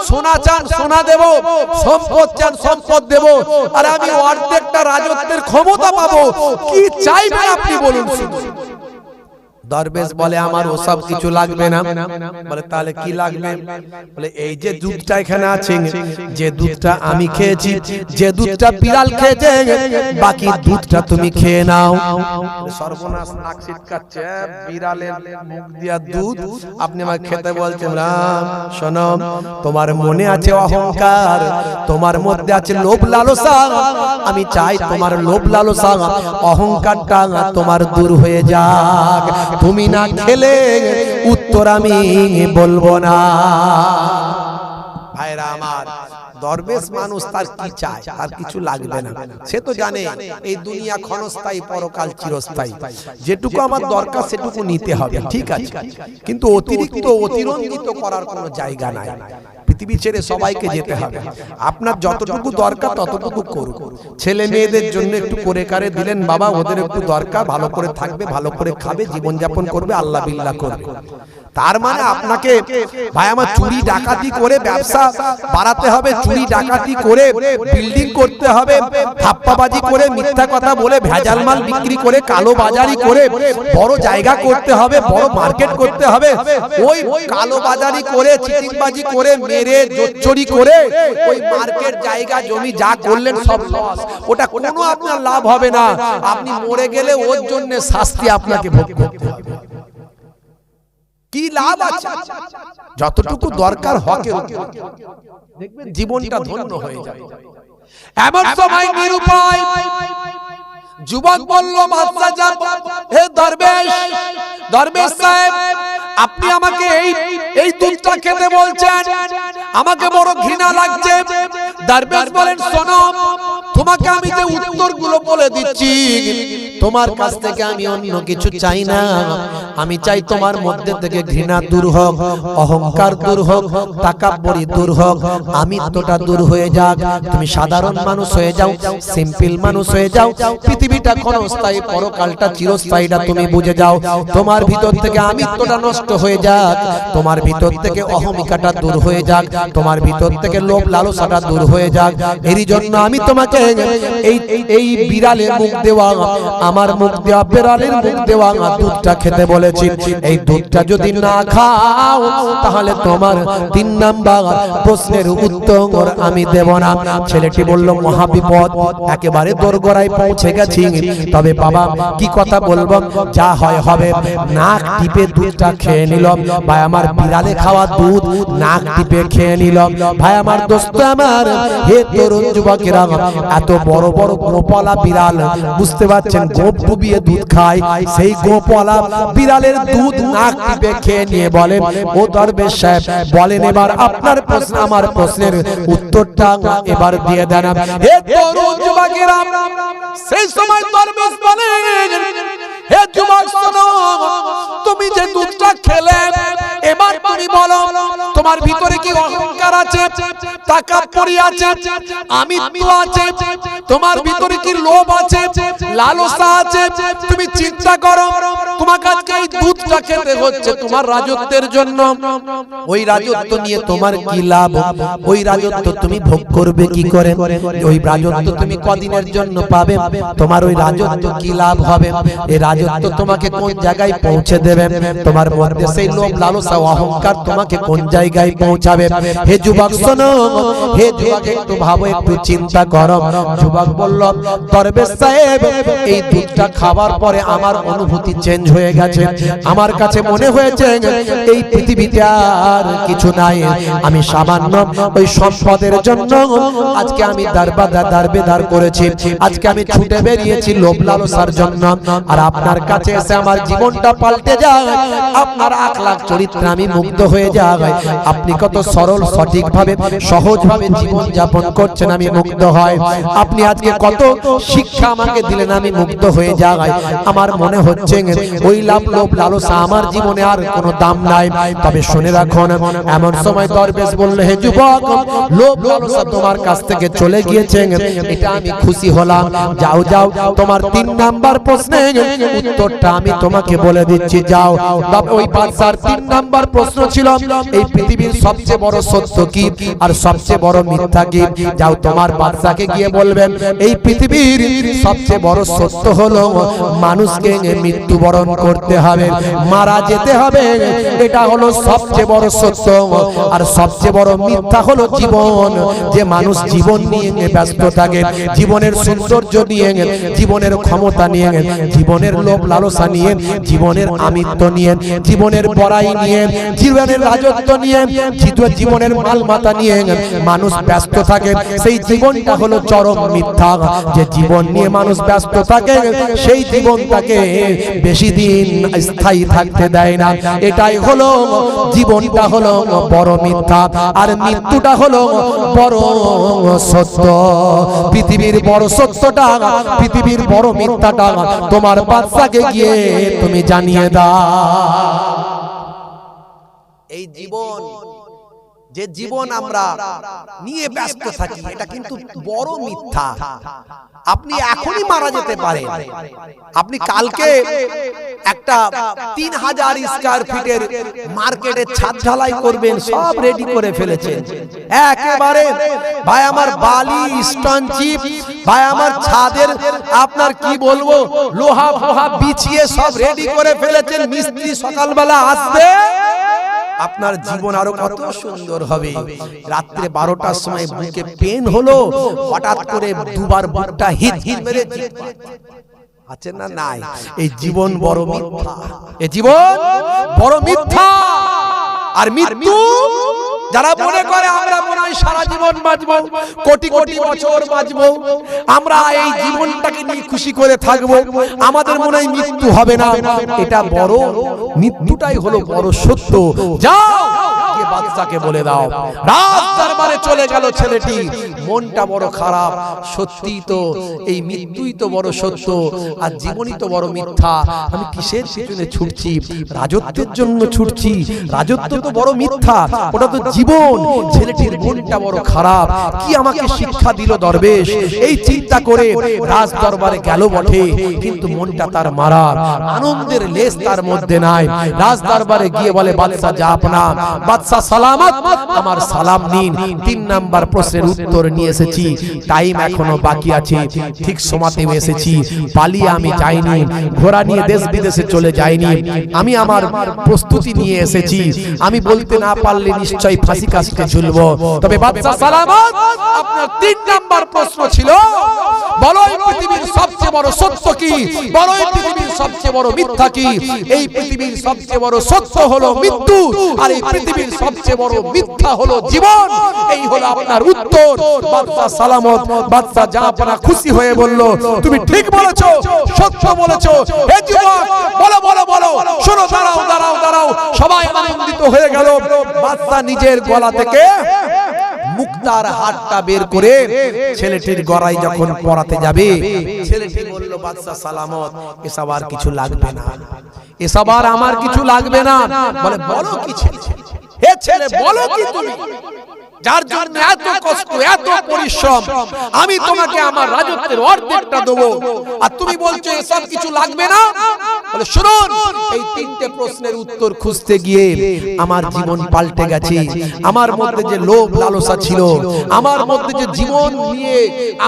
সোনা চান সোনা দেব, সম্পদ চান সম্পদ দেব, আর আমি অর্ধেকটা রাজত্বের ক্ষমতা পাবো। কি চাইবেন আপনি বলুন। দরবেশ বলে আমার ওসব কিছু লাগবে না। বলে তাহলে কি লাগবে? বলে এই যে দুধটা এখানে আছে, যে দুধটা আমি খেয়েছি, যে দুধটা বিড়াল খেয়েছে, বাকি দুধটা তুমি খেয়ে নাও। সর্বনাশ, নাক ছিটকাচ্ছে, বিড়ালের মুখ দিয়া দুধ আপনি আমাকে খেতে বলছেন? রাম শোনো, তোমার মনে আছে অহংকার, তোমার মধ্যে আছে লোভ লালসা। আমি চাই তোমার লোভ লালসা অহংকারটা তোমার দূর হয়ে যাক। তুমি না খেলে উত্তর আমি বলবো না। ভাইরা আমার, দরবেশ মানুষ, তার কি চায়? তার কিছু লাগবে না। সে তো জানে এই দুনিয়া ক্ষণস্থায়ী, পরকাল চিরস্থায়ী। যেটুকু আমার দরকার সেটুকু নিতে হবে, ঠিক আছে, কিন্তু অতিরিক্ত অতিরঞ্জিত করার কোনো জায়গা নাই। পৃথিবী ছেড়ে সবাইকে যেতে হবে। আপনার যতটুকু দরকার ততটুকু করুন। ছেলে মেয়েদের জন্য একটু করে কারে দিলেন, বাবা ওদের একটু দরকার, ভালো করে থাকবে, ভালো করে খাবে, জীবন যাপন করবে, আল্লাহ বিল্লাহ করবে। তার মানে আপনাকে ভাই আমার চুরি ডাকাতি করে ব্যবসা বাড়াতে হবে, চুরি ডাকাতি করে বিল্ডিং করতে হবে, ধাপ্পাবাজি করে মিথ্যা কথা বলে ভেজাল মাল বিক্রি করে কালো বাজারি করে বড় জায়গা করতে হবে, বড় মার্কেট করতে হবে। ওই কালো বাজারি করে চিটিংবাজি করে মেরে জোচ্চুরি করে ওই মার্কেট জায়গা জমি যা করলেন সব লস। ওটা কোনো আপনার লাভ হবে না। আপনি মরে গেলে ওর জন্য শাস্তি আপনাকে ভোগ করতে হবে। কি লাভ আছে? যতটুকু দরকার হকের দেখবেন জীবনটা ধন্য হয়ে যাবে। এমন সময় নিরুপায় যুবক বলল, হে দরবেশ, দরবেশ সাহেব, আপনি আমাকে এই দুধটা খেতে বলছেন, আমাকে বড় ঘৃণা লাগছে। দরবেশ বলেন, শোনো, তোমাকে আমি যে উত্তরগুলো বলে দিচ্ছি, তোমার কাছ থেকে আমি অন্য কিছু চাই না। আমি চাই তোমার মধ্যে থেকে ঘৃণা দূর হোক, অহংকার দূর হোক, তাকাব্বুরি দূর হোক, আমিত্বটা দূর হয়ে যাক। তুমি সাধারণ মানুষ হয়ে যাও, সিম্পল মানুষ হয়ে যাও। পৃথিবীটা ক্ষণস্থায়ী, পরকালটা চিরস্থায়ীটা তুমি বুঝে যাও। তোমার ভিতর থেকে আমিত্বটা নষ্ট হয়ে যাক, তোমার ভিতর থেকে অহমিকাটা দূর হয়ে যাক, তোমার ভিতর থেকে লোভ লালসাটা দূর হয়ে যাক। এরই জন্য আমি তোমাকে এই বিড়ালের মুখ দেওয়া, আমার মুখ দেওয়া বিড়ালের মুখ দেওয়া দুধটা খেতে বলেছি। এই দুধটা যদি না খাও তাহলে তোমার 3 নাম্বার প্রশ্নের উত্তর আমি দেব না। ছেলেটি বলল, মহাবিপদ, একেবারে দোরগোড়ায় পৌঁছে গেছি, তবে বাবা কি কথা বলবো, যা হয় হবে। নাক টিপে দুধটা খেয়ে নিলাম। ভাই আমার, বিড়ালে খাওয়া দুধ নাক টিপে খেয়ে নিলাম। ভাই আমার, দোস্ত আমার, হে তরুণ যুবকেরা, এত বড় বড় গোপলা বিড়াল, বুঝতে পারছেন, গোপ ডুবিয়ে দুধ খায়। সেই গোপলা বিড়ালের দুধ নাক টিপে খেয়ে নিয়ে বলে, ও দরবেশ সাহেব, বলেন এবার আপনার প্রশ্ন, আমার প্রশ্নের উত্তরটা এবার দিয়ে দেন। হে তরুণ যুবকেরা, সেই সময় দরবেশ বলেন, হে যুবক শোনো, তুমি যে দুধটা খেলে, এবার তুমি বলো তোমার ভিতরে কি অহংকার আছে, তাকাব্বুরি আছে, আমিত্ব আছে, তোমার ভিতরে কি লোভ আছে, লালসা আছে? তুমি চিন্তা করো, তোমাকে আজকে এই দুধটা খেতে হচ্ছে তোমার রাজত্বের জন্য। ওই রাজত্ব নিয়ে তোমার কি লাভ? ওই রাজত্ব তুমি ভোগ করবে কি করে? ওই রাজত্ব তুমি কদিনের জন্য পাবে? তোমার ওই রাজত্ব কি লাভ হবে? এই রাজত্ব তোমাকে কোন জায়গায় পৌঁছে দেবে? তোমার মধ্যে সেই লোভ লালসা অহংকার তোমাকে কোন জায়গায় পৌঁছাবে? হে যুবক শোনো, হে যুবক একটু ভাবো, একটু চিন্তা করো। যুবক বলল, দরবেশ সাহেব, এই দুধটা খাবার পরে আমার অনুভূতি চেঞ্জ হয়ে গেছে। আমার কাছে মনে হয়েছে এই পৃথিবীতে আর কিছু নাই। আমি সামান্য ওই সম্পদের জন্য আজকে আমি দারবেদার করেছি। আজকে আমি ছুটে বেরিয়েছি লোভ লালসার জন্য। আর আপনার কাছে এসে আমার জীবনটা পাল্টে যায়, আপনার আখলাক চরিত্রে আমি মুগ্ধ হয়ে যাই। আপনি কত সরল, সঠিক ভাবে, সহজ ভাবে জীবন যাপন করছেন, আমি মুগ্ধ হয়। আপনি আজকে কত শিক্ষা আমাকে দিলেন, আমি মুগ্ধ হয়ে যাই। আমার মনে হচ্ছে ওই লাভ লোভ লালসা আমার জীবনে আর কোনো দাম নাই। তবে শুনে রাখুন, এমন সময় দরবেশ বললে, হে যুবক, লোভ লালসা তোমার কাছ থেকে চলে গিয়েছে, এটা আমি খুশি হলাম। যাও যাও, তোমার 3 নাম্বার প্রশ্নের উত্তরটা আমি তোমাকে বলে দিচ্ছি, যাও। তবে ওই বাদশার 3 নাম্বার প্রশ্ন ছিল, এই পৃথিবীর সবচেয়ে বড় সত্য কি আর সবচেয়ে বড় মিথ্যা কি? যাও তোমার বাদশাকে গিয়ে বলবেন, এই পৃথিবীর সবচেয়ে বড় সত্য হলো মানুষকে মৃত্যুবরণ করতে হবে, মারা যেতে হবে, এটা হলো সবচেয়ে বড় সত্য। আর সবচেয়ে বড় মিথ্যা হলো জীবন, যে মানুষ জীবন নিয়ে ব্যস্ত থাকে, জীবনের সৌন্দর্য নিয়ে, জীবনের ক্ষমতা নিয়ে, জীবনের লোভ লালসা নিয়ে, জীবনের আমিত্ব নিয়ে, জীবনের বড়াই নিয়ে, জীবনের রাজত্ব নিয়ে, জীবনের মালমাতা নিয়ে মানুষ ব্যস্ত থাকে। সেই জীবনটা হলো চরম মিথ্যা। যে জীবন নিয়ে মানুষ ব্যস্ত থাকে, সেই জীবনটাকে বেশি দিন স্থায়ী থাকতে দেয় না। এটাই হলো জীবনটা হলো বড় মিথ্যা, আর মৃত্যুটা হলো বড় সত্য। পৃথিবীর বড় সত্যটা, পৃথিবীর বড় মিথ্যাটা তোমার বাদশাকে গিয়ে তুমি জানিয়ে দাও। এই জীবন, যে জীবন আমরা নিয়ে ব্যস্ত থাকি, এটা কিন্তু বড় মিথ্যা। আপনি এখনই মারা যেতে পারেন। আপনি কালকে একটা 3000 স্কয়ার ফিটের মার্কেটে ছাদ ঢালাই করবেন, সব রেডি করে ফেলেছেন একেবারে। ভাই আমার বালি, স্টোন চিপ, ভাই আমার ছাদের আপনার কি বলবো, লোহা ফোহা বিছিয়ে সব রেডি করে ফেলেছেন। মিস্ত্রি সকালবেলা আসবে, আপনার জীবন আরো কত সুন্দর হবে। রাত্রে 12টার সময় বুকে পেন হলো, হঠাৎ করে দুবার বুকটা হিট হিট মেরে আছে না নাই। এই জীবন বড় মিথ্যা, এই জীবন বড় মিথ্যা। আর মৃত্যু যারা মনে করে আমরা মনে হয় সারা জীবন বাঁচবো, কোটি কোটি বছর বাঁচবো, আমরা এই জীবনটাকে নিয়ে খুশি করে থাকবো, আমাদের মনে হয় মৃত্যু হবে না, এটা বড় মৃত্যুটাই হলো বড় সত্য। যাও গিয়ে বাদশাকে বলে দাও। রাজ দরবারে চলে গেল ছেলেটি, মনটা বড় খারাপ। সত্যি তো এই মৃত্যুই তো বড় সত্য, আর জীবনই তো বড় মিথ্যা। আমি কিসের পিছনে ছুটছি? রাজত্বের জন্য ছুটছি। রাজত্ব তো বড় মিথ্যা, ওটা তো জীবন। ছেলেটির মনটা বড় খারাপ। কি আমাকে শিক্ষা দিল দরবেশ? এই চিন্তা করে রাজ দরবারে গেল বটে, কিন্তু মনটা তার মারা, আনন্দের লেশ তার মধ্যে নাই। রাজ দরবারে গিয়ে বলে, বাদশা যা আপনা, বাদশা সালামত, আমার সালাম নিন। 3 নাম্বার প্রশ্নের উত্তর নিয়ে এসেছি, টাইম এখনো বাকি আছে, ঠিক সময়তে এসেছি। পালিয়ে আমি যাইনি, ঘোড়া নিয়ে দেশ বিদেশে চলে যাইনি, আমি আমার প্রস্তুতি নিয়ে এসেছি। আমি বলতে না পারলে নিশ্চয়ই ফাঁসি কাস্টে ঝুলবো। তবে বাদশা সালামত, আপনার 3 নাম্বার প্রশ্ন ছিল, বলো এই পৃথিবীর সবচেয়ে বড় সত্য কি? বলো এই পৃথিবীর সবচেয়ে বড় মিথ্যা কি? এই পৃথিবীর সবচেয়ে বড় সত্য হলো মৃত্যু, আর এই পৃথিবীর সবচেয়ে বড় মিথ্যা হলো জীবন। এই হলো আপনার উত্তর। বাদশা সালামত, বাদশা জাহাপনা খুশি হয়ে বলল, তুমি ঠিক বলেছো, সত্য বলেছো। হে যুবক, বলো বলো বলো, শোনো, দাঁড়াও দাঁড়াও দাঁড়াও। সবাই আনন্দিত হয়ে গেল। বাদশা নিজের গলা থেকে মুক্তার হাতটা বের করে ছেলেটির গলায় যখন পরাতে যাবে, ছেলেটি বলল, বাদশা সালামত, এসব আর কিছু লাগবে না, এসব আর আমার কিছু লাগবে না। বলে, বলো কি ছেলে? হে ছেলে, বলো কি তুমি? যার জন্য এত কষ্ট, এত পরিশ্রম, আমি তোমাকে আমার রাজত্বের অর্ধেকটা দেবো, আর তুমি বলছো এসব কিছু লাগবে না? বলে, শুনুন, এই 3টে প্রশ্নের উত্তর খুঁজতে গিয়ে আমার জীবন পাল্টে গেছে। আমার মধ্যে যে লোভ লালসা ছিল, আমার মধ্যে যে জীবন নিয়ে,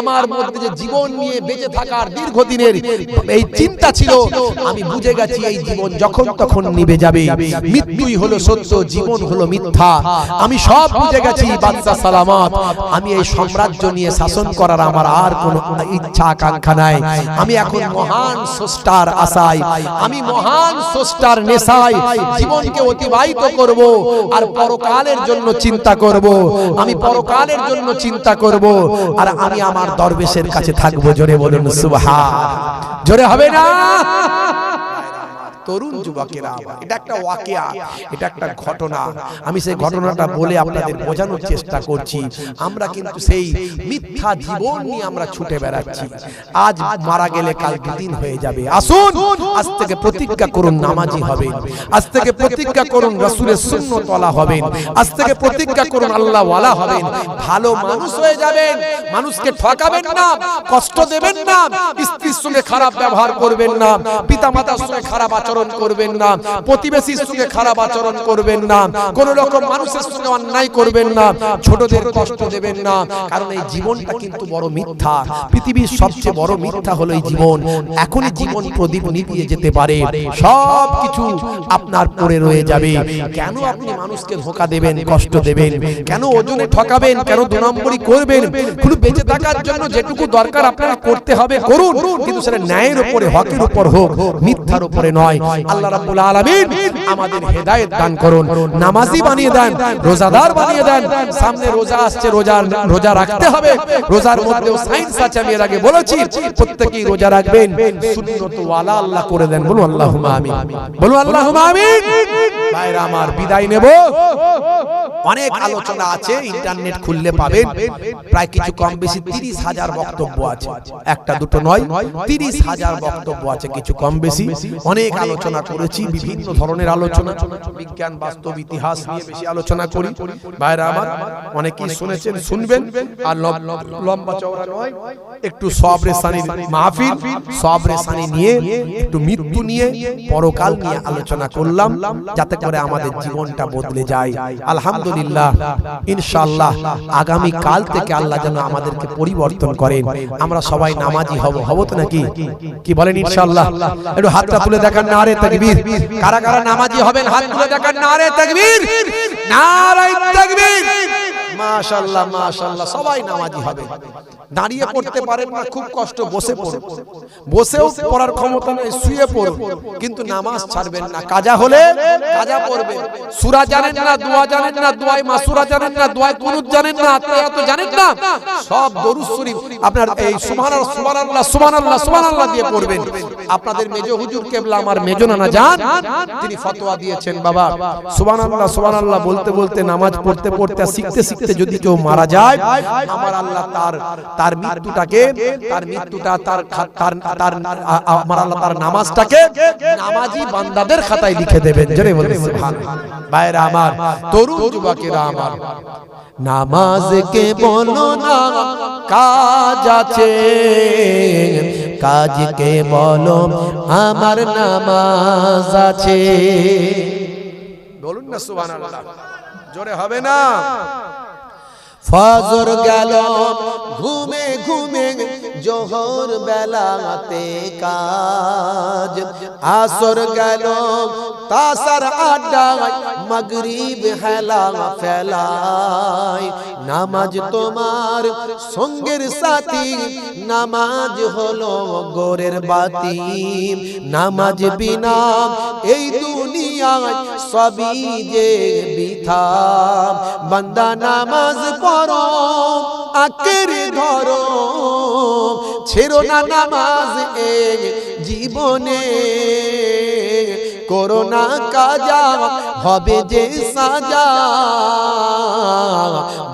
আমার মধ্যে যে জীবন নিয়ে বেঁচে থাকার দীর্ঘদিনের এই চিন্তা ছিল, আমি বুঝে গেছি এই জীবন যখন তখন নিভে যাবে। মৃত্যুই হলো সত্য, জীবন হলো মিথ্যা। আমি সব বুঝে গেছি। বাদশা সালামত, আমি এই সাম্রাজ্য নিয়ে শাসন করার আমার আর কোনো ইচ্ছা আকাঙ্ক্ষা নাই। আমি এখন মহান স্রষ্টার আশায়, আমি মহান স্রষ্টার নেশায় জীবনকে অতিবাহিত করব, আর পরকালের জন্য চিন্তা করব। আমি পরকালের জন্য চিন্তা করব, আর আমি আমার দরবেশের কাছে থাকবো। জোরে বলুন সুবহান। জোরে হবে না? তরুণ যুবকেরা, এটা একটা ওয়াকিয়া, এটা একটা ঘটনা। আমি সেই ঘটনাটা বলে আপনাদের বোঝানোর চেষ্টা করছি। আমরা কিন্তু সেই মিথ্যা জীবন নিয়ে আমরা ছুটে বেড়াচ্ছি। আজ মারা গেলে কাল দুদিন হয়ে যাবে। আসুন আজ থেকে প্রতিজ্ঞা করুন নামাজি হবেন, আজ থেকে প্রতিজ্ঞা করুন রাসূলের সুন্নাত ওয়ালা হবেন, আজ থেকে প্রতিজ্ঞা করুন আল্লাহ ওয়ালা হবেন, ভালো মানুষ হয়ে যাবেন, মানুষকে ঠকাবেন না, কষ্ট দেবেন না, স্ত্রীর সঙ্গে খারাপ ব্যবহার করবেন না, পিতামাতার সঙ্গে খারাপ আচরণ করবেন না, প্রতিবেশীর সঙ্গে খারাপ আচরণ করবেন না, কোন রকম মানুষের সঙ্গে অন্যায় করবেন না, ছোটদের কষ্ট দেবেন না। কারণ এই জীবনটা কিন্তু বড় মিথ্যা। পৃথিবীর সবচেয়ে বড় মিথ্যা হলো এই জীবন। এখনই জীবন প্রদীপ নিভিয়ে যেতে পারে, সব কিছু আপনার পড়ে রয়ে যাবে। কেন আপনি মানুষকে ধোঁকা দেবেন, কষ্ট দেবেন? কেন ওজনে ঠকাবেন? কেন দু নম্বরই করবেন? শুধু বেঁচে থাকার জন্য যেটুকু দরকার আপনারা করতে হবে করুন, কিন্তু সেটা ন্যায়ের উপরে, হকের উপর হোক, মিথ্যার উপরে নয়। আল্লাহ রাব্বুল আলামিন আমাদের হেদায়েত দান করুন, নামাজি বানিয়ে দেন, রোজাদার বানিয়ে দেন। সামনে রোজা আসছে, রোজা রাখতে হবে। রোজার মধ্যেও সায়েন্স আছে, আমি এর আগে বলেছি, প্রত্যেকেই রোজা রাখবেন, সুন্নত ওয়ালা আল্লাহ করে দেন। বলুন আল্লাহুম্মা আমিন, বলুন আল্লাহুম্মা আমিন। ভাইরা আমার, বিদায় নেব। অনেক আলোচনা আছে, ইন্টারনেট খুললে পাবেন। প্রায় কিছু কম বেশি 30,000 বক্তব্য আছে, একটা দুটো নয়, 30,000 বক্তব্য আছে, কিছু কম বেশি। অনেক আলোচনা করেছি, বিভিন্ন ধরনের আলোচনা, বিজ্ঞান, বাস্তব, ইতিহাস নিয়ে বেশি আলোচনা করি। ভাইরা আমার, অনেকেই শুনেছেন, শুনবেন। আর লম্বা চওড়া নয়, একটু সবরে সানির মাহফিল, সবরে সানি নিয়ে, একটু মৃত্যু নিয়ে, পরকাল নিয়ে আলোচনা করলাম, যাতে করে আমাদের জীবনটা বদলে যায়। আলহামদুলিল্লাহ, ইনশাআল্লাহ আগামী কাল থেকে আল্লাহ যেন আমাদেরকে পরিবর্তন করেন। আমরা সবাই নামাজি হব তো নাকি? কি বলেন ইনশাআল্লাহ? একটু হাতটা তুলে দেখান, নারে তাকবীর। কারা কারা নামাজি হবেন হাত তুলে দেখান, নারে তাকবীর, নারে তাকবীর। মাশাআল্লাহ মাশাআল্লাহ, সবাই নামাজি হবে। দাঁড়িয়ে পড়তে পারেন না, খুব কষ্ট, বসে পড়ুন। বসেও পড়ার ক্ষমতা নেই, শুয়ে পড়ুন, কিন্তু নামাজ ছাড়বেন না। কাজা হলে কাজা পড়বেন। সূরা জানেন না, দোয়া জানেন না, দোয়ায়ে মাসুরা জানেন না, দোয়ায়ে কুনুত জানেন না, আত্তাহিয়াত জানেন না, সব দরুদ শরীফ আপনার এই সুবহানাল্লাহ সুবহানাল্লাহ সুবহানাল্লাহ সুবহানাল্লাহ দিয়ে পড়বেন। আপনাদের মেজো হুজুর কেবলা, আমার মেজো নানা জান, তিনি ফতোয়া দিয়েছেন, বাবা সুবহানাল্লাহ সুবহানাল্লাহ বলতে বলতে, নামাজ পড়তে পড়তে, শিখতে শিখতে যদি কেউ মারা যায়, আমার আল্লাহ তার মৃত্যুটাকে, আমার আল্লাহ তার নামাজটাকে নামাজি বান্দাদের খাতায় লিখে দেবেন। জোরে বলুন সুবহানাল্লাহ। ভাইরা আমার, তরুণ যুবকেরা আমার, নামাজকে বলো না কাজ আছে, কাজকে বলো আমার নামাজ আছে। বলুন না সুবহানাল্লাহ, জোরে হবে না? ফজর গেল ঘুমে ঘুমে, জোহর বেলাতে কাজ, আসর গেল তাসার আড্ডায়, মাগরিব হেলা ফেলায়। নামাজ তোমার সঙ্গের সাথী, নামাজ হলো গোরের বাতি, নামাজ বিনা এই দুনিয়ায় সবই যে বৃথা। বান্দা নামাজ পড়ো, আঁকড়ে ধরো, ছেড়ো না নামাজ এই জীবনে। করোনা কাজা হবে যে সাজা,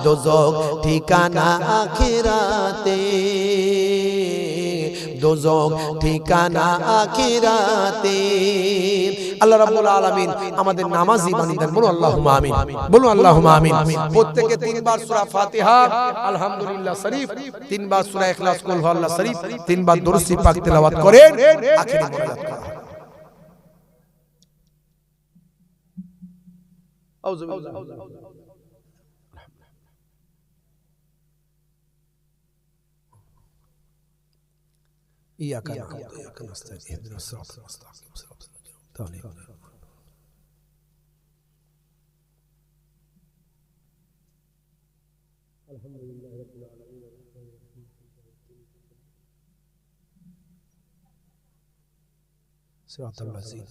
দোজখ ঠিকানা আখিরাতে, দোজখ ঠিকানা আখিরাতে। আল্লাহ রাব্বুল আলামিন আমাদের নামাজি বানিয়ে দেন। বলুন আল্লাহুম্মা আমিন, বলুন আল্লাহুম্মা আমিন। প্রত্যেকে 3 বার সূরা ফাতিহা, আলহামদুলিল্লাহ শরীফ, 3 বার সূরা ইখলাস, কুল হুয়াল্লাহ শরীফ, 3 বার দুরূদ শরীফ পাক তেলাওয়াত করেন, আখিরি মোনাজাত করা হয়। আউযু বিল্লাহ। إياك نعبد وإياك نستعين اهدنا الصراط المستقيم صراط الذين أنعمت عليهم غير المغضوب عليهم. الحمد لله رب العالمين. صراط الذين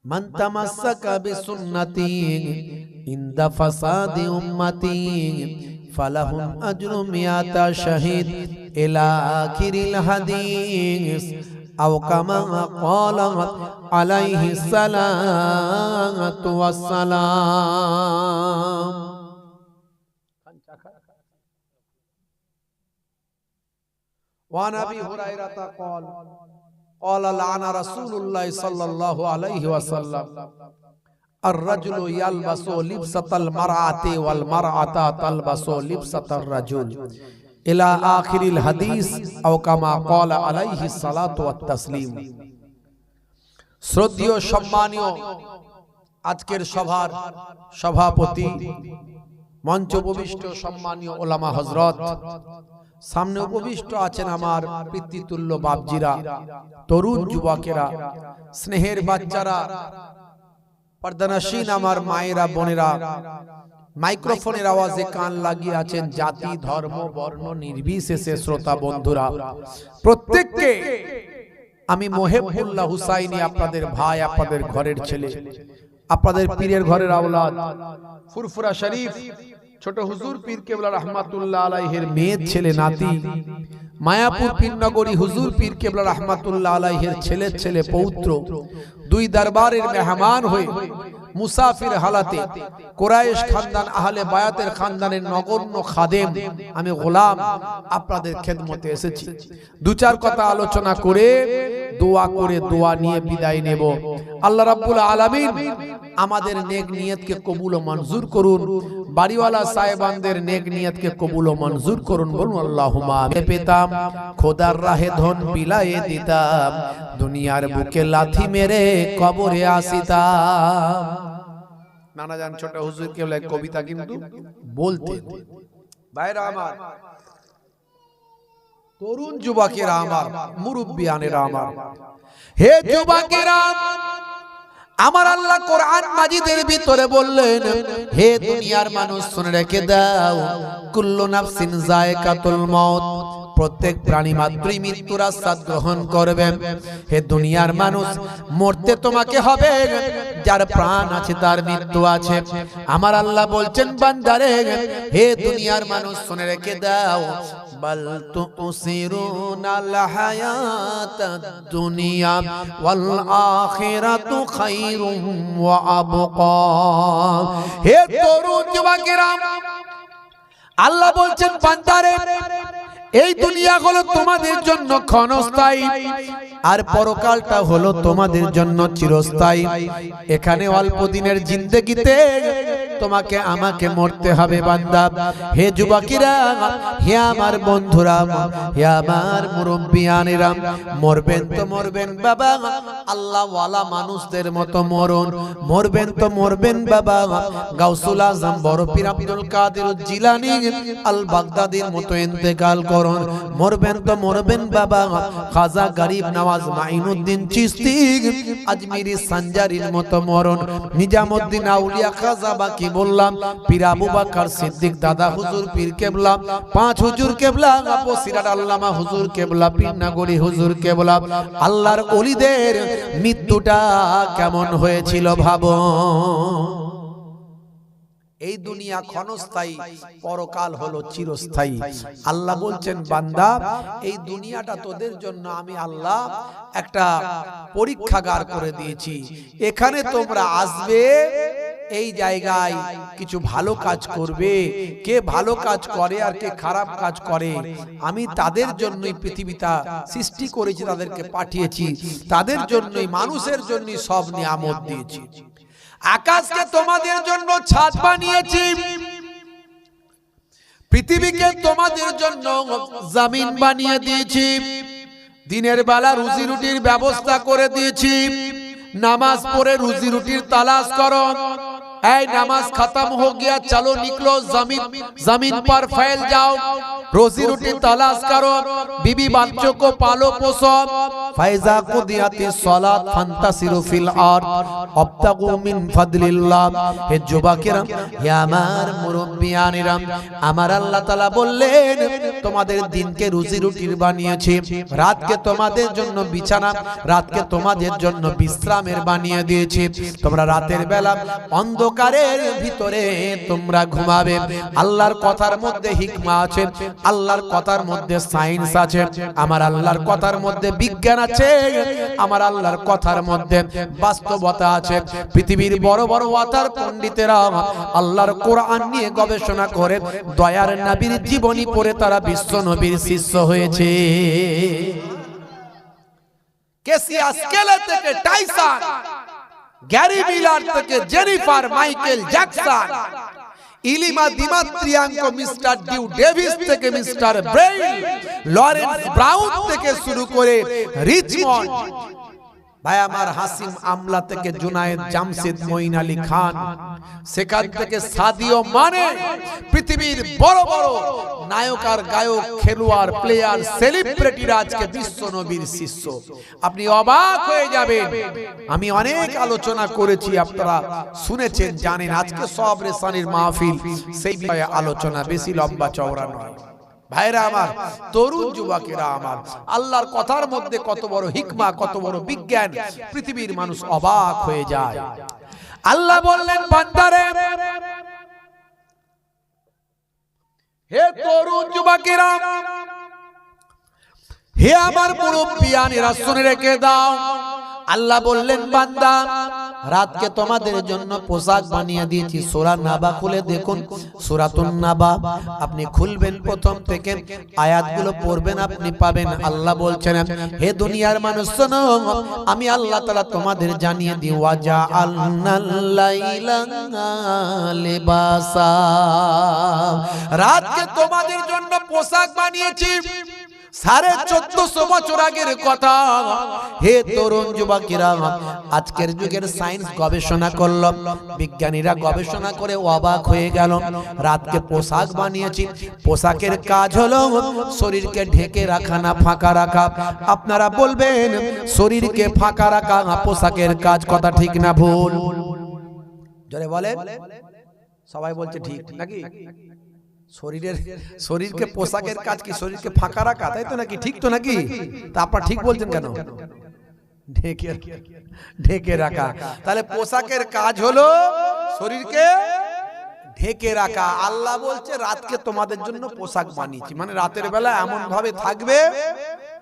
মান তামাসসাকা বিসুন্নতি ইনদা ফাসাদি উম্মতি ফালাহুম আজরু মিয়াতা শাহিদ ইলা আখিরিল হাদিস আও কামা ক্বালা আলাইহিস সালাতু ওয়াস সালাম। وعن أبي هريرة قال قال لعن رسول الله صلى الله عليه وسلم الرجل يلبس لبسة المرأة والمرأة تلبس لبسة الرجل إلى آخر الحديث أو كما قال عليه الصلاة والتسليم। শ্রদ্ধেয় সম্মানীয় আজকের সভার সভাপতি, মঞ্চ উপবিষ্ট সম্মানীয় ওলামা হযরত, সামনে উপবিষ্ট আছেন আমার পিতৃতুল্য বাপজিরা, তরুণ যুবকেরা, স্নেহের বাচ্চারা, পর্দানশীন আমার মায়েরা, বোনেরা, মাইক্রোফোনের আওয়াজে কান লাগিয়ে আছেন জাতি ধর্ম বর্ণ নির্বিশেষে শ্রোতা বন্ধুরা, প্রত্যেককে আমি মোহেবুল্লাহ হুসাইনি, আপনাদের ভাই, আপনাদের ঘরের ছেলে, আপনাদের পীরের ঘরের আওলাদ, ফুরফুরা শরীফ ছোট হুজুর পীর কেবলা রহমাতুল্লাহ আলাইহির মেয়ের ছেলে নাতি, মায়াপুর পীরনগরী হুজুর পীর কেবলা রহমাতুল্লাহ আলাইহির ছেলের ছেলে পৌত্র, দুই দরবারের মেহমান হয়ে মুসাফির হালাতে কুরাইশ খানদান আহলে বায়াতের খানদানের নগণ্য খাদেম আমি গোলাম আপনাদের খেদমতে এসেছি। দু চার কথা আলোচনা করে দোয়া নিয়ে বিদায় নেব। আল্লাহ রাব্বুল আলামিন আমাদের নেক নিয়তকে কবুল ও মঞ্জুর করুন, বাড়িওয়ালা সাহেবানদের নেক নিয়তকে কবুল ও মঞ্জুর করুন, বলুন আল্লাহুম্মা আমিন। পেতাম খোদার রাহে ধন বিলায়ে দিতাম, দুনিয়ার বুকে লাথি মেরে কবরে আসিতাম। নানা জান ছোট হুজুর কেবলা কবিতা কিন্তু বলতেন। ভাইরা আমার, তরুণ যুবকেরা আমার, মুরব্বিয়ানেরা আমার, হে যুবকেরা আমার, আল্লাহ কোরআন মাজিদের ভিতরে বললেন, হে দুনিয়ার মানুষ শুনে রেখে দাও, কুল্লু নাফসিন যায়কাতুল মউত, প্রত্যেক প্রাণী মাত্রই মৃত্যুর আস্বাদ গ্রহণ করবে। হে দুনিয়ার মানুষ, মরতে তোমাকে হবে, যার প্রাণ আছে তার মৃত্যু আছে। আমার আল্লাহ বলছেন বান্দারে, হে দুনিয়ার মানুষ শুনে রেখে দাও, বাল তুসিরুনাল হায়াতাদ দুনিয়া ওয়াল আখিরাতু খায়রুম ওয়া আবকা। হে তরুণ যুবকেরা, আল্লাহ বলছেন বান্দারে, এই দুনিয়া হলো তোমাদের জন্য ক্ষণস্থায়ী, আর পরকালটা হলো তোমাদের জন্য চিরস্থায়ী। এখানে অল্প দিনের জিন্দেগিতে তোমাকে আমাকে মরতে হবে বান্দা। হে যুবকেরা, হে আমার বন্ধুরা, হে আমার মুরব্বিয়ানেরা, মরবেন তো মরবেন বাবা আল্লাহ ওয়ালা মানুষদের মতো মরণ, মরবেন তো মরবেন বাবা গাউসুল আজম বড় পীর আব্দুল কাদের জিলানী আল বাগদাদির মতো ইন্তেকাল করুন, মরবেন তো মরবেন বাবা খাজা গরিব নওয়াজ মাইনুদ্দিন চিশতি আজমিরি সঞ্জারির মতো মরণ, নিজামউদ্দিন আউলিয়া খাজা বাকি বললাম, পীর আবু বকর সিদ্দিক দাদা হুজুর পীর কেবলা, পাঁচ হুজুর কেবলা, বসিরাট আল্লামা হুজুর কেবলা, পীরনগরী হুজুর কেবলা, আল্লাহর ওলিদের মৃত্যুটা কেমন হয়েছিল ভাবো। এই দুনিয়া ক্ষণস্থায়ী, পরকাল হলো চিরস্থায়ী। আল্লাহ বলছেন বান্দা, এই দুনিয়াটা তোদের জন্য আমি আল্লাহ একটা পরীক্ষাগার করে দিয়েছি, এখানে তোমরা আসবে, এই জায়গায় কিছু ভালো কাজ করবে, কে ভালো কাজ করে আর কে খারাপ কাজ করে আমি তাদের জন্যই পৃথিবীটা সৃষ্টি করেছি, তাদেরকে পাঠিয়েছি, তাদের জন্যই, মানুষের জন্যই সব নিয়ামত দিয়েছি। আকাশকে তোমাদের জন্য ছাদ বানিয়েছি, পৃথিবীকে তোমাদের জন্য জমিন বানিয়ে দিয়েছি, দিনের বেলা রুজি রুটির ব্যবস্থা করে দিয়েছি, নামাজ পড়ে রুজি রুটির তালাশ করো, এই নামাজ खत्म हो गया, चलो निकलो जमीन पर फैल जाओ, रोजी रोटी तलाश करो, बीबी बच्चों को पालो पोसो, ফাইজা কুদিয়াতিস সালাত ফান্তাসিরু ফিল আরদ ওয়াবতাগু মিন ফাদলিল্লাহ। হে যুবকেরা, হে আমার মুরব্বিয়ানেরা, আমার আল্লাহ তাআলা বললেন তোমাদের দিনকে রুজি রুটির বানিয়েছি, রাতকে তোমাদের জন্য বিছানা, রাতকে তোমাদের জন্য বিশ্রামের বানিয়ে দিয়েছি। তোমরা রাতের বেলা অন্ধকারের ভিতরে তোমরা ঘুমাবে। আল্লাহর কথার মধ্যে হিকমা আছে, আল্লাহর কথার মধ্যে সায়েন্স আছে, আমার আল্লাহর কথার মধ্যে বিজ্ঞান আছে, আমার আল্লাহর কথার মধ্যে বাস্তবতা আছে। পৃথিবীর বড় বড় ওয়াতার পণ্ডিতেরা আল্লাহর কোরআন নিয়ে গবেষণা করে দয়ার নবীর জীবনী পড়ে তারা বিশ্ব নবীর শিষ্য হয়েছে। কেসিয়াস কেলে থেকে টাইসন, গ্যারি মিলার থেকে জেনিফার মাইকেল জ্যাকসন, ইলিমা দিমাত্রিয়াঙ্কো, মিস্টার ডিউ ডেভিস থেকে মিস্টার ব্রেইল, লরেন্স ব্রাউন থেকে শুরু করে রিচমন্ড ভাই আমার হাসিম আমলা থেকে জুনায়েদ জামশেদ মঈন আলী খান, সেখান থেকে সাদিও মানে, পৃথিবীর বড় বড় নায়ক আর গায়ক, খেলোয়াড়, প্লেয়ার, সেলিব্রিটিরা আজকে বিশ্ব নবীর শিষ্য। আপনি অবাক হয়ে যাবেন। আমি অনেক আলোচনা করেছি, আপনারা শুনেছেন, জানেন। আজকে সব রেসানির মাহফিল সেই বিষয়ে আলোচনা, বেশি লম্বা চওড়া নয়। ভাইরা আমার, তরুণ যুবকেরা আমার, আল্লাহর কথার মধ্যে কত বড় হিকমা, কত বড় বিজ্ঞান, পৃথিবীর মানুষ অবাক হয়ে যায়। আল্লাহ বললেন বান্দারে, হে তরুণ যুবকেরা, হে আমার মুরব্বিয়ানেরা, শুনে রেখে দাও। আল্লাহ বললেন বান্দা, রাতকে তোমাদের জন্য পোশাক বানিয়ে দিয়েছি। সূরা নাবা খুলে দেখুন, সূরাতুন নাবা আপনি খুলবেন, প্রথম থেকে আয়াতগুলো পড়বেন, আপনি পাবেন। আল্লাহ বলছেন, হে দুনিয়ার মানুষ শোনো, আমি আল্লাহ তাআলা তোমাদের জানিয়ে দিই, ওয়াজআলনাল লাইলা লিবাসা, রাতকে তোমাদের জন্য পোশাক বানিয়েছি। 1450 বছর আগের কথা। হে তরুণ যুবকেরা, আজকের যুগের সায়েন্স গবেষণা করল, বিজ্ঞানীরা গবেষণা করে অবাক হয়ে গেল। রাতকে পোশাক বানিয়েছি। পোশাকের কাজ হলো শরীরকে ঢেকে রাখা, না ফাঁকা রাখা। আপনারা বলবেন শরীরকে ফাঁকা রাখা পোশাকের কাজ, কথা ঠিক না ভুল? জোরে বলেন। সবাই বলছে ঠিক নাকি? শরীরকে পোশাকের কাজ কি শরীরকে ফাঁকা রাখা, তাই তো নাকি? ঠিক তো নাকি? তা আপনারা ঠিক বলছেন কেন? ঢেকে রাখা। তাহলে পোশাকের কাজ হলো শরীরকে ঢেকে রাখা। আল্লাহ বলছে রাতকে তোমাদের জন্য পোশাক বানিয়েছি, মানে রাতের বেলা এমন ভাবে থাকবে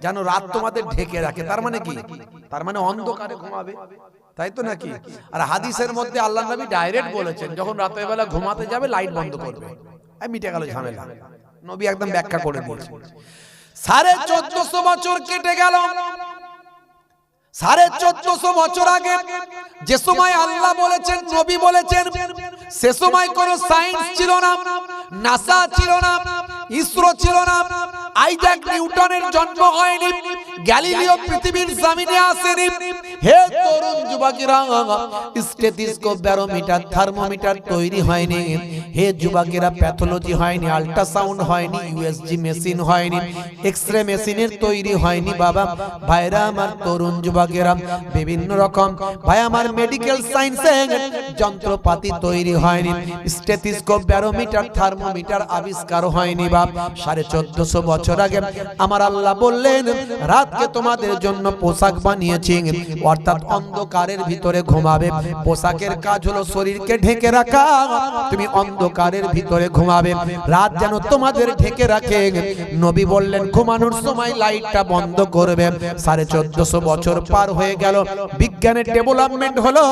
যেন রাত তোমাদের ঢেকে রাখে। তার মানে কি? তার মানে অন্ধকারে ঘুমাবে, তাই তো নাকি? আর হাদিসের মধ্যে আল্লাহ নবী ডাইরেক্ট বলেছেন, যখন রাতের বেলা ঘুমাতে যাবে লাইট বন্ধ করবে, মিটে গেল ঝামেলা। নবী একদম ব্যাখ্যা করে দিয়েছেন। 1450 বছর কেটে গেল। 1450 বছর আগে যে সময় আল্লাহ বলেছেন, নবী বলেছেন, সে সময় কোনো সায়েন্স ছিল না, নাসা ছিল না, ইসরো ছিল না, আইজাক নিউটনের জন্ম হয়নি, গ্যালিলিও পৃথিবীর জমিনে আসেনি। হে তরুণ যুবকেরা, স্টেথোস্কোপ, ব্যারোমিটার, থার্মোমিটার তৈরি হয়নি। হে যুবকেরা, প্যাথোলজি হয়নি, আল্ট্রাসাউন্ড হয়নি, ইউএসজি মেশিন হয়নি, এক্সরে মেশিনের তৈরি হয়নি। বাবা ভাইরা আমার, তরুণ যুবকেরা, বিভিন্ন রকম ভাই আমার মেডিকেল সায়েন্সের যন্ত্রপাতি তৈরি হয়নি। স্টেথোস্কোপ, ব্যারোমিটার, থার্মোমিটার আবিষ্কার হয়নি। বাপ 1450 বছর আগে আমার আল্লাহ বললেন, রাতকে তোমাদের জন্য পোশাক বানিয়েছি, অর্থাৎ অন্ধকারের ভিতরে ঘুমাবে। পোশাকের কাজ হলো শরীরকে ঢেকে রাখা। তুমি অন্ধকারের ভিতরে ঘুমাবে, রাত যেন তোমাদের ঢেকে রাখে। নবী বললেন ঘুমানোর সময় লাইটটা বন্ধ করবে। 1450 বছর পার হয়ে গেল, বিজ্ঞানের ডেভেলপমেন্ট হলো।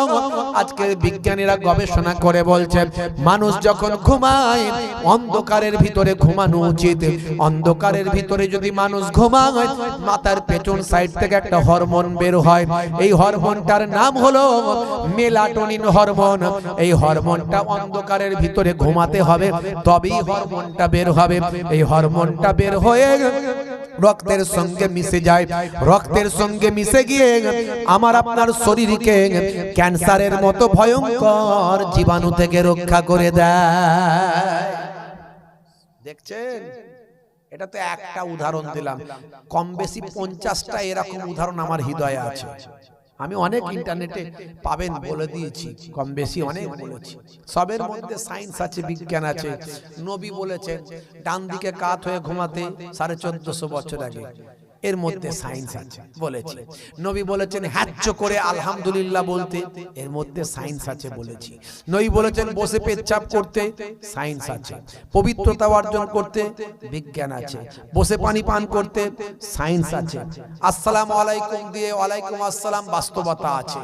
আজকের বিজ্ঞানীরা গবেষণা করে বলছে, মানুষ যখন ঘুমায় অন্ধকারের ভিতরে ঘুমানো উচিত। অন্ধকারের ভিতরে যদি মানুষ ঘুমায়, মাথার পেছন সাইড থেকে একটা হরমোন বের হয়। এই হরমোনটার নাম হলো মেলাটোনিন হরমোন। এই হরমোনটা অন্ধকারের ভিতরে ঘুমাতে হবে, তবেই হরমোনটা বের হবে। এই হরমোনটা বের হয়ে রক্তের সঙ্গে মিশে যায়। রক্তের সঙ্গে মিশে গিয়ে আমার আপনার শরীরকে ক্যান্সারের মতো ভয়ঙ্কর জীবাণু থেকে রক্ষা করে দেয়। দেখছেন? এটা তো একটা উদাহরণ দিলাম, কম বেশি 50টা এরকম উদাহরণ আমার হৃদয়ে আছে। আমি অনেক ইন্টারনেটে পাবেন, বলে দিয়েছি, কম বেশি অনেক বলেছি। সবের মধ্যে সায়েন্স আছে, বিজ্ঞান আছে। নবী বলেছেন ডান দিকে কাত হয়ে ঘুমাতে 1450 বছর আগে, এর মধ্যে সায়েন্স আছে বলেছি। নবী বলেছেন হ্যাচ্চ করে আলহামদুলিল্লাহ বলতে, এর মধ্যে সায়েন্স আছে বলেছি। নবী বলেছেন বসে পেচ্ছাপ করতে, সায়েন্স আছে। পবিত্রতা অর্জন করতে বিজ্ঞান আছে। বসে পানি পান করতে সায়েন্স আছে। আসসালামু আলাইকুম দিয়ে ওয়ালাইকুম আসসালাম বাস্তবতা আছে।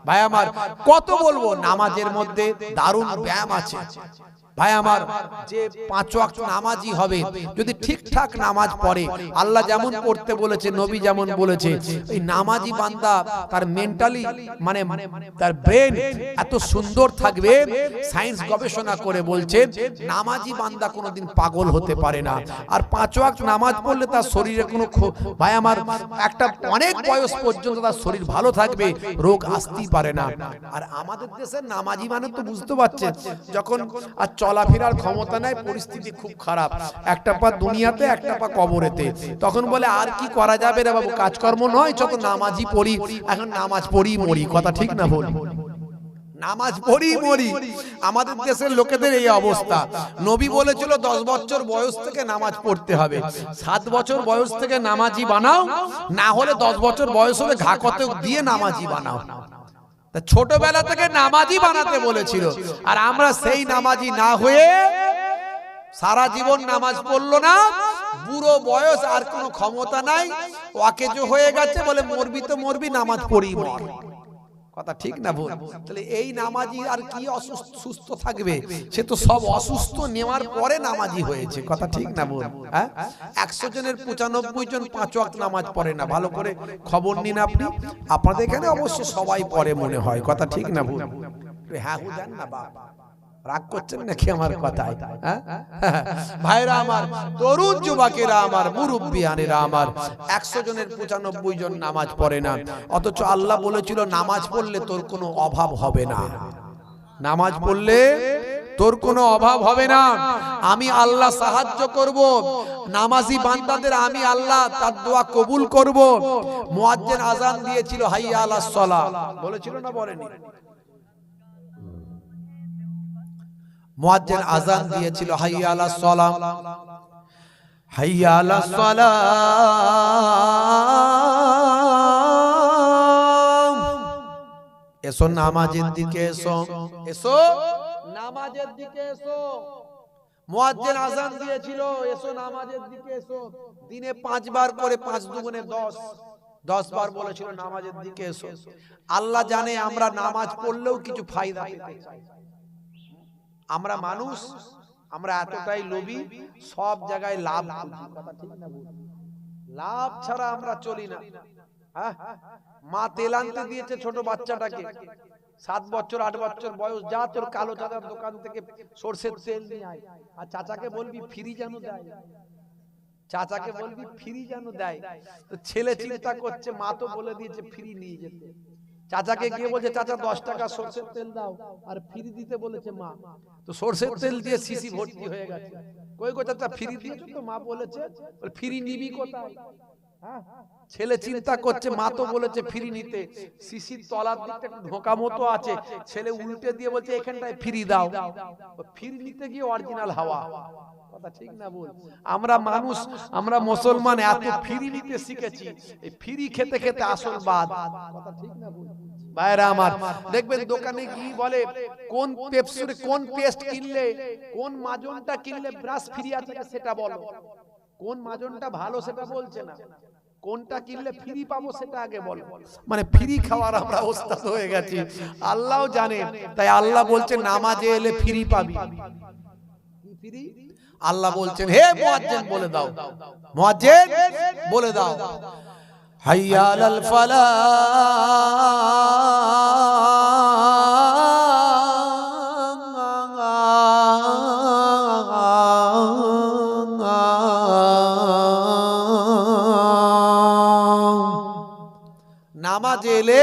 ভাই আমার কত বলবো, নামাজের মধ্যে দারুণ ব্যায়াম আছে। ভাই আমার যে 5 ওয়াক্ত নামাজি হবে, যদি ঠিকঠাক নামাজ পড়ে, আল্লাহ যেমন পড়তে বলেছে, নবী যেমন বলেছে, এই নামাজি বান্দা তার মেন্টালি মানে তার ব্রেন এত সুন্দর থাকবে। সায়েন্স গবেষণা করে বলছে নামাজি বান্দা কোনোদিন পাগল হতে পারে না। আর 5 ওয়াক্ত নামাজ পড়লে তার শরীরে কোনো ভাই আমার একটা অনেক বয়স পর্যন্ত তার শরীর ভালো থাকবে, রোগ আসতেই পারে না। আর আমাদের দেশের নামাজি মানে তো বুঝতে পারছেন, যখন আর চলাফেরার ক্ষমতা নাই, পরিস্থিতি খুব খারাপ, একটা পা দুনিয়াতে একটা পা কবরেতে, তখন বলে আর কি করা যাবে রে বাবু, কাজকর্ম নয়, যত নামাজি পড়ি, এখন নামাজ পড়ি মরি। কথা ঠিক না ভুল? নামাজ পড়ি মরি। আমাদের দেশের লোকেদের এই অবস্থা। নবী বলেছিল 10 বছর বয়স থেকে নামাজ পড়তে হবে, 7 বছর বয়স থেকে নামাজি বানাও, না হলে 10 বছর বয়স হলে ঘাকতে দিয়ে নামাজি বানাও। ছোটবেলা থেকে নামাজি বানাতে বলেছিল, আর আমরা সেই নামাজি না হয়ে সারা জীবন নামাজ পড়লো না, বুড়ো বয়স, আর কোনো ক্ষমতা নাই, ওয়াকেজ হয়ে গেছে, বলে মরবি তো মরবি, নামাজ পড়ি মর। কথা ঠিক না ভুল? তাহলে এই নামাজি আর কি সুস্থ থাকবে? সে তো সব অসুস্থ নেওয়ার পরে নামাজি হয়েছে। কথা ঠিক না ভুল? হ্যাঁ, 100 জনের 95 জন 5 ওয়াক্ত নামাজ পড়ে না। ভালো করে খবর নিন আপনি, আপনাদের এখানে অবশ্য সবাই পড়ে মনে হয়। কথা ঠিক না ভুল? হ্যাঁ জান না বাপ, রাগ করছেন নাকি আমার কথায়? ভাইরা আমার, তরুণ যুবকেরা আমার, মুরব্বিয়ানেরা আমার, 100 জনের 95 জন নামাজ পড়ে না। অথচ আল্লাহ বলেছিল নামাজ পড়লে তোর কোনো অভাব হবে না। নামাজ পড়লে তোর কোনো অভাব হবে না। আমি আল্লাহ সাহায্য করব, নামাজি বান্দাদের আমি আল্লাহ তার দোয়া কবুল করব। মুয়াজ্জিন আযান দিয়েছিল হাইয়া আলাস সালাহ, বলেছিল না বলেনি? মুয়াজ্জিন আযান দিয়েছিল হাইয়া আলাস সালাম, হাইয়া আলাস সালাম, এসো নামাজের দিকে এসো, এসো নামাজের দিকে এসো। মুয়াজ্জিন আযান দিয়েছিল এসো নামাজের দিকে এসো। দিনে 5 বার করে, 5 দুগুণে 10 বার বলেছিল নামাজের দিকে এসো। আল্লাহ জানে আমরা নামাজ পড়লেও কিছু ফায়দা পেতে চাই। আমরা মানুষ, আমরা এতটাই লোভী, সব জায়গায় লাভ খুঁজি। কথা ঠিক না ভুল? লাভ ছাড়া আমরা চলি না। হ্যাঁ, মা তেল আনতে দিয়েছে ছোট বাচ্চাটাকে, 7 বছর 8 বছর বয়স, যা তোর কালো চাঁদার দোকান থেকে সরষের তেল নিয়ে আয়, আর চাচাকে বলবি ফ্রি যেন দেয়, চাচাকে বলবি ফ্রি যেন দেয়। তো ছেলে চিন্তা করছে, মা তো বলে দিয়েছে ফ্রি নিয়ে যেতে। চাচাকে গিয়ে বলছে চাচা 10 টাকা সরষের তেল দাও, আর ফ্রি দিতে বলেছে মা। তো সরষের তেল দিয়ে শিশি ভর্তি হয়ে গেছে। কই গো চাচা ফ্রি দিয়েছো তো, মা বলেছে। ফ্রি নিবি কোথায়? হ্যাঁ, ছেলে চিন্তা করছে মা তো বলেছে ফ্রি নিতে, শিশির তলার দিকটা একটু ঢোকা মতো আছে, ছেলে উল্টে দিয়ে বলছে এখানটায় ফ্রি দাও। ফ্রি নিতে গিয়ে অরিজিনাল হাওয়া। কথা ঠিক না বল? আমরা মানুষ, আমরা মুসলমান এত ফ্রি নিতে শিখেছি, এই ফ্রি খেতে খেতে আসল বাদ। কথা ঠিক না বল? ভাইরা আমার, দেখবেন দোকানে কি বলে, কোন পেপসির কোন পেস্ট কিনলে, কোন মাজনটা কিনলে ব্রাশ ফ্রি আছে সেটা বলো। কোন মাজনটা ভালো সেটা বলছে না, কোনটা কিনলে ফ্রি পাবো সেটা আগে বলো। মানে ফ্রি খাওয়ার আমরা ওস্তাদ হয়ে গেছি, আল্লাহও জানে। তাই আল্লাহ বলছে নামাজে এলে ফ্রি পাবি। ফ্রি আল্লাহ বলছেন হে মুয়াজ্জিন বলে দাও, মুয়াজ্জিন বলে দাও হাইয়া আলাল ফালাহ, নামাজ এলে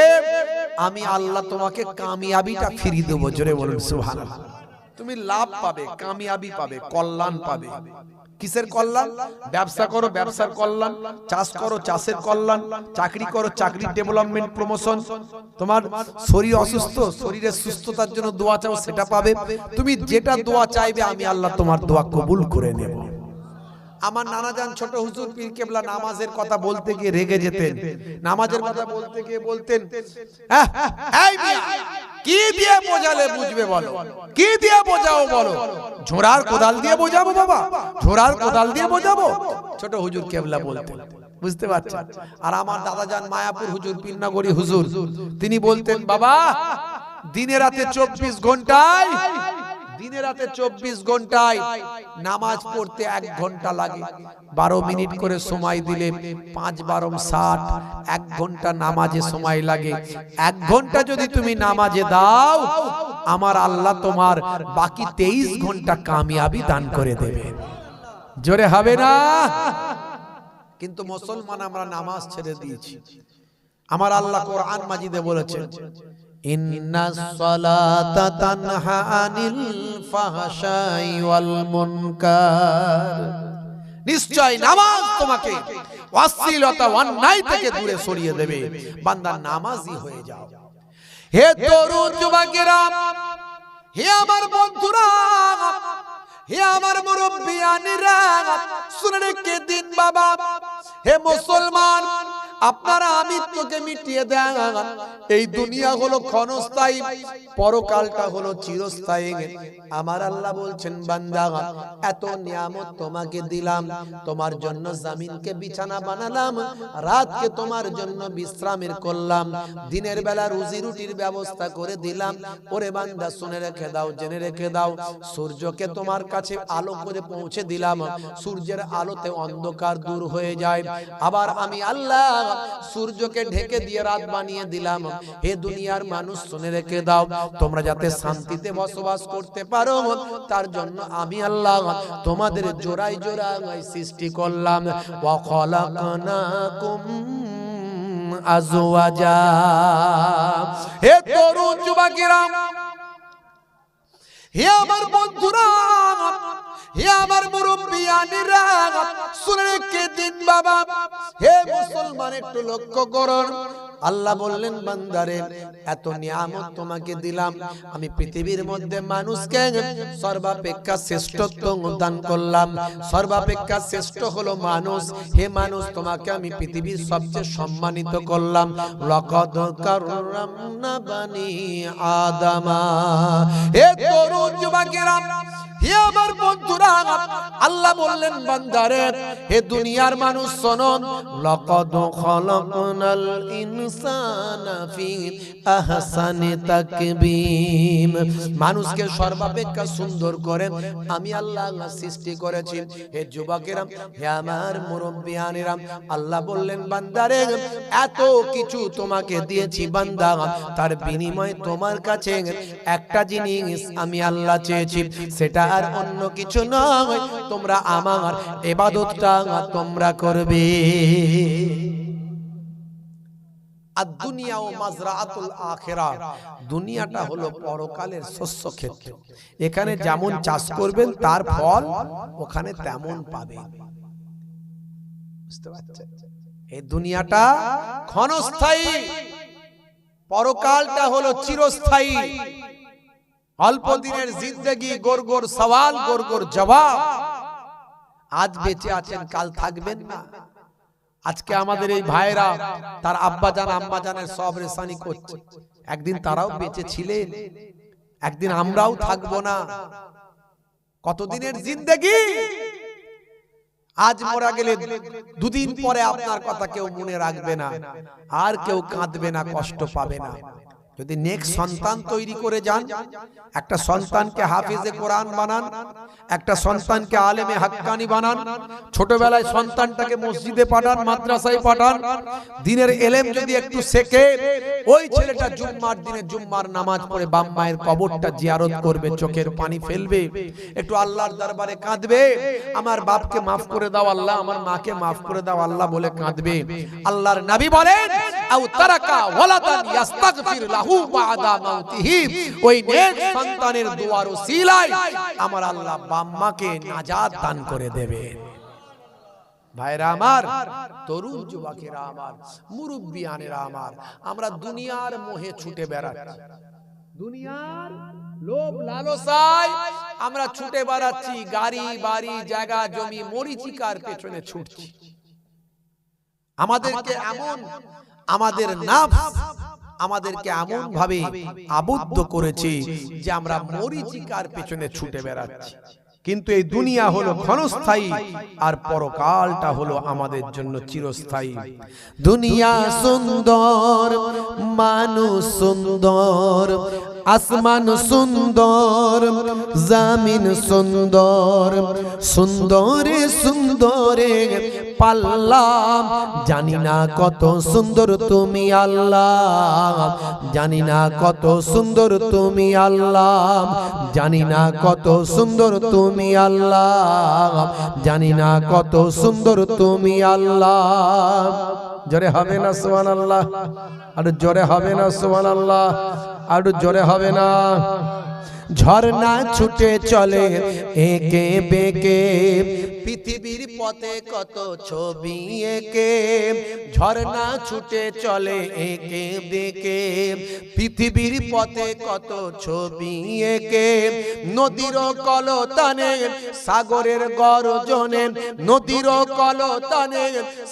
আমি আল্লাহ তোমাকে কামিয়াবিটা ফিরিয়ে দেবো। জোরে বলুন সুবহানাল্লাহ। তুমি লাভ পাবে, কামিয়াবি পাবে, কল্যাণ পাবে। কিসের কল্যাণ? ব্যবসা করো, ব্যবসার কল্যাণ। চাষ করো, চাষের কল্যাণ। চাকরি করো, চাকরির ডেভেলপমেন্ট, প্রমোশন। তোমার শরীর অসুস্থ, শরীরের সুস্থতার জন্য দোয়া চাও, সেটা পাবে। তুমি যেটা দোয়া চাইবে আমি আল্লাহ তোমার দোয়া কবুল করে নেব। আমার নানাজান ছোট হুজুর পীর কেবলা নামাজের কথা বলতে গিয়ে রেগে যেতেন। নামাজের কথা বলতে গিয়ে বলতেন, এই মিয়া, কি দিয়ে বোঝালে বুঝবে বলো? কি দিয়ে বোঝাও বলো? ঝোড়ার কোদাল দিয়ে বোঝাবো বাবা? ঝোড়ার কোদাল দিয়ে বোঝাবো? ছোট হুজুর কেবলা বলতেন, বুঝতে পারছেন? আর আমার দাদাজান মায়াপুর হুজুর, পীরনগরী হুজুর, তিনি বলতেন, বাবা দিনে রাতে 24 ঘন্টায়, দিনে রাতে 24 ঘন্টায় নামাজ পড়তে 1 ঘন্টা লাগে। 12 মিনিট করে সময় দিলে 5 12 60, 1 ঘন্টা নামাজে সময় লাগে। 1 ঘন্টা যদি তুমি নামাজে দাও, আমার আল্লাহ তোমার বাকি 23 ঘন্টা কামিয়াবি দান করে দেবে। জোরে হবে না? কিন্তু মুসলমান আমরা নামাজ ছেড়ে দিয়েছি। আমার আল্লাহ কোরআন মাজিদে বলেছেন, ইন্নাস সালাতা তানহা আনিল ফাহশাই ওয়াল মুনকার, নিশ্চয় নামাজ তোমাকে অশ্লীলতা অন্যায় থেকে দূরে সরিয়ে দেবে। বান্দা নামাজি হয়ে যাও। হে তরুণ যুবকেরা, হে আমার বন্ধুরা, হে আমার মুরব্বিয়ানিরা, শুনে রেখে দিন বাবা। হে মুসলমান, আপনারা আমিত্বকে মিটিয়ে দেন। এই দুনিয়া হলো ক্ষণস্থায়ী, পরকালটা হলো চিরস্থায়ী। আমার আল্লাহ বলছেন, বান্দা এত নিয়ামত তোমাকে দিলাম, তোমার জন্য জমিনকে বিছানা বানালাম, রাতকে তোমার জন্য বিশ্রামের করলাম, দিনের বেলা রুজি রুটির ব্যবস্থা করে দিলাম। ওরে বান্দা শুনে রেখে দাও, জেনে রেখে দাও, সূর্যকে তোমার কাছে আলো করে পৌঁছে দিলাম। সূর্যের আলোতে অন্ধকার দূর হয়ে যায়। আবার আমি আল্লাহ সূর্যকে ঢেকে দিয়ে রাত বানিয়ে দিলাম। হে দুনিয়ার মানুষ শুনে রেখে দাও, তোমরা যাতে শান্তিতে বসবাস করতে পারো, তার জন্য আমি আল্লাহ তোমাদের জোড়ায় জোড়ায় সৃষ্টি করলাম। ওয়া খালাকনাকুম আজওয়াজা। হে তরুণ যুবকেরা, হে আমার বন্ধুরা, হে আমার মুরব্বিয়ানিরা, শুনে রেখে দিন বাবা। হে মুসলমান, একটু লক্ষ্য করুন। আল্লাহ বললেন, বান্দারে এত নিয়ামত তোমাকে দিলাম, আমি পৃথিবীর মধ্যে মানুষকে সর্বাপেক্ষা শ্রেষ্ঠত্ব দান করলাম। সর্বাপেক্ষা শ্রেষ্ঠ হলো মানুষ। হে মানুষ, তোমাকে আমি পৃথিবীর সবচেয়ে সম্মানিত করলাম। লাকাদ কাররামনা বানি আদামা। হে তরুণ যুবকেরা, হে আমার বন্ধুরা, আল্লাহ বললেন, বান্দারে হে দুনিয়ার মানুষ শোনো, লাকাদ খালাকনাল ইনসানা ফি আহসানি তাকবীম। মানুষকে সর্বাপেক্ষা সুন্দর করে আমি আল্লাহ সৃষ্টি করেছি। হে যুবকেরা, হে আমার মুরব্বিয়ানেরা, আল্লাহ বললেন, বান্দারে এত কিছু তোমাকে দিয়েছি বান্দা, তার বিনিময়ে তোমার কাছে একটা জিনিস আমি আল্লাহ চেয়েছি, সেটা আর অন্য কিছু নয়, তোমরা আমার ইবাদতটা তোমরা করবে। আর দুনিয়া ও মাজরাআতুল আখিরা, দুনিয়াটা হলো পরকালের শস্য ক্ষেত্র। এখানে যেমন চাষ করবেন তার ফল ওখানে তেমন পাবেন। বুঝতে পারছেন? এই দুনিয়াটা ক্ষণস্থায়ী, পরকালটা হলো চিরস্থায়ী। অল্প দিনের জিন্দেগি, গোর গোর সওয়াল, গোর গোর জবাব। আজ বেঁচে আছেন, কাল থাকবেন না। আজকে আমাদের এই ভাইরা তার আব্বা জান আম্মা জানের সব রেশানি করছে। একদিন তারাও বেঁচে ছিলেন, একদিন আমরাও থাকবো না। কতদিনের জিন্দেগি? আজ মরা গেলে দুদিন পরে আপনার কথা কেউ মনে রাখবে না, আর কেউ কাঁদবে না, কষ্ট পাবে না। যদি নেক্সট সন্তান তৈরি করে যান, একটা সন্তানকে হাফিজে কোরআন বানান, একটা সন্তানকে আলেমে হাক্কানি বানান, ছোটবেলায় সন্তানটাকে মসজিদে পাঠান, মাদ্রাসায় পাঠান, দিনের এলেম যদি একটু শেখে, ওই ছেলেটা জুম্মার দিনে জুম্মার নামাজ পড়ে বাপ মায়ের কবরটা জিয়ারত করবে, চোখের পানি ফেলবে, একটু আল্লাহর দরবারে কাঁদবে, আমার বাপকে মাফ করে দাও আল্লাহ, আমার মাকে মাফ করে দাও আল্লাহ বলে কাঁদবে। আল্লাহর নবী বলেন, আও তারাকা ওয়ালাদান ইস্তাগফির লাহু বাদা মাউতিহি, ওই নেক সন্তানের দুয়ার ওসিলায় আমার আল্লাহ বাম্মাকে নাজাত দান করে দেবেন। ভাইরা আমার, তরুণ যুবকেরা আমার, মুরব্বিয়ানেরা আমার, আমরা দুনিয়ার মোহে ছুটে বেড়াচ্ছি, দুনিয়ার লোভ লালসায় আমরা ছুটে বেড়াচ্ছি, গাড়ি বাড়ি জায়গা জমি মরিচিকার পেছনে ছুটছি। আমাদেরকে এমন, আমাদের নাফস আমাদেরকে এমন ভাবে আবদ্ধ করেছে যে আমরা মরিচিকার পেছনে ছুটে বেড়াচ্ছি। কিন্তু এই দুনিয়া হলো ক্ষণস্থায়ী, আর পরকালটা হলো আমাদের জন্য চিরস্থায়ী। দুনিয়া সুন্দর, মানুষ সুন্দর, আসমান সুন্দর, জমিন সুন্দর, সুন্দরে সুন্দরে পাল্লা, জানি না কত সুন্দর তুমি আল্লাহ, জানি না কত সুন্দর তুমি আল্লাহ, জানি না কত সুন্দর তুমি আল্লাহ, জানি না কত সুন্দর তুমি আল্লাহ। জোরে হবে না সুবহানাল্লাহ? আর জোরে হবে না সুবহানাল্লাহ? আর জোরে হবে না? ঝর্ণা ছুটে চলে একে বেঁকে, পৃথিবীর পথে কত ছবি এঁকে, ঝর্ণা ছুটে চলে একে বেঁকে, পৃথিবীর পথে কত ছবি এঁকে, নদীর কলতানে সাগরের গর্জনে, নদীর কলতানে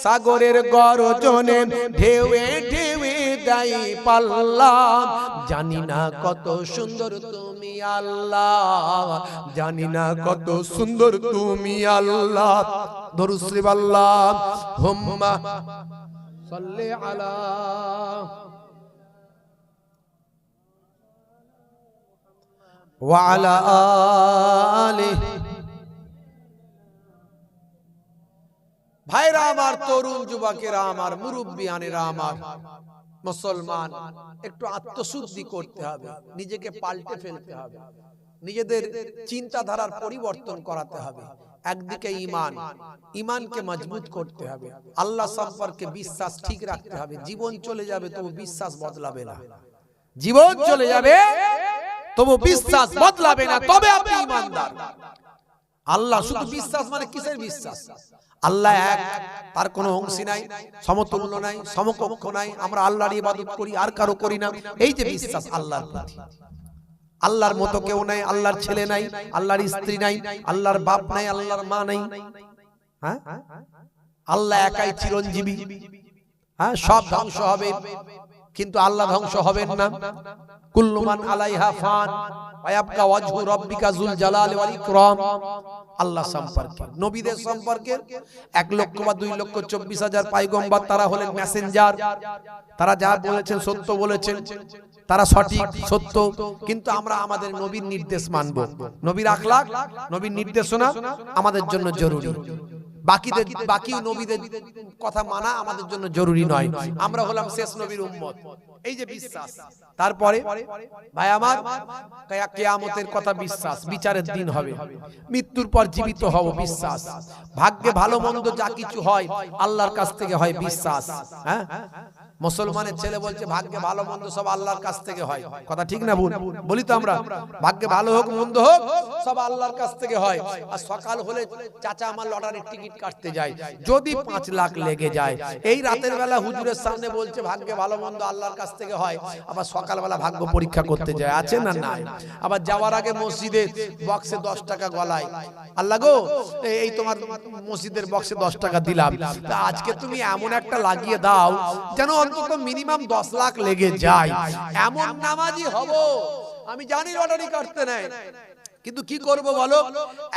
সাগরের গর্জনে, ঢেউয়ে ঢেউয়ে দেয় পাল্লা, জানি না কত সুন্দর তুমি আল্লাহ, জানি না কত সুন্দর তুমি আল্লাহ। দরুদ শরীফ আল্লাহুম্মা সাল্লি আলা ওয়া আলা আলিহি। ভাইরা আমার, তরুণ যুবকেরা আমার, মুরব্বিয়ানেরা আমার, মুসলমান, একটু আত্মশুদ্ধি করতে হবে, নিজেকে পাল্টে ফেলতে হবে, নিজেদের চিন্তাধারার পরিবর্তন করাতে হবে। একদিকে ঈমান, ঈমানকে মজবুত করতে হবে, আল্লাহ সম্পর্কে বিশ্বাস ঠিক রাখতে হবে। জীবন চলে যাবে তবু বিশ্বাস বদলাবে না, জীবন চলে যাবে তবু বিশ্বাস বদলাবে না, তবে আপনি ঈমানদার। আল্লাহ শুধু বিশ্বাস মানে কিসের বিশ্বাস? আল্লাহ এক, তার কোনো অংশী নাই, সমতুল্য নাই, সমকক্ষ নাই, আমরা আল্লাহর ইবাদত করি আর কারো করি না, এই যে বিশ্বাস আল্লাহর প্রতি। আল্লাহর মতো কেউ নাই, আল্লাহর ছেলে নাই, আল্লাহর স্ত্রী নাই, আল্লাহর বাপ নাই, আল্লাহর মা নাই। হ্যাঁ, আল্লাহ একাই চিরঞ্জীবী। হ্যাঁ, সব ধ্বংস হবে কিন্তু আল্লাহ ধ্বংস হবেন না। কুল্লু মান আলাইহা ফান ওয়া ইয়াবকা ওয়াজহু রাব্বিকা যুল জালালি ওয়াল ইকরাম। আল্লাহ সম্পর্কে, নবীদের সম্পর্কে 1 লক্ষ বা 2 লক্ষ 24,000 পয়গম্বর, তারা হলেন মেসেঞ্জার, তারা যা বলেছেন সত্য বলেছেন, তারা সঠিক সত্য। কিন্তু আমরা আমাদের নবীর নির্দেশ মানব, নবীর আখলাক, নবীর নির্দেশনা আমাদের জন্য জরুরি। বাকি নবীদের কথা মানা আমাদের জন্য জরুরি নয়। আমরা হলাম শেষ নবীর উম্মত, এই যে বিশ্বাস। তারপরে ভাই আমার, কিয়ামতের কথা বিশ্বাস, বিচারের দিন হবে, মৃত্যুর পর জীবিত হব বিশ্বাস, ভাগ্যে ভালো মন্দ যা কিছু হয় আল্লাহর কাছ থেকে হয় বিশ্বাস। হ্যাঁ, মুসলমানের ছেলে বলছে ভাগ্যে ভালো মন্দ সব আল্লাহর কাছ থেকে হয়, কথা ঠিক না ভুল? বলি তো আমরা, ভাগ্যে ভালো হোক মন্দ হোক সব আল্লাহর কাছ থেকে হয়। আর সকাল হলে চাচা আমার লটারির টিকিট কাটতে যায়, যদি 5 লাখ লেগে যায়, এই রাতের বেলা হুজুরের সামনে বলছে ভাগ্যে ভালো মন্দ আল্লাহর কাছ থেকে হয়, আবার সকালবেলা ভাগ্য পরীক্ষা করতে যায়, আছে না নাই? আবার যাওয়ার আগে মসজিদে বক্সে 10 টাকা গলায়, আল্লাহ গো এই তোমার মসজিদের বক্সে 10 টাকা দিলাম, তা আজকে তুমি এমন একটা লাগিয়ে দাও যেন অন্তত মিনিমাম 10 লাখ লেগে যায়, এমন নামাজি হব। আমি জানি লটারি কাটতে নাই, কিন্তু কি করব বলো,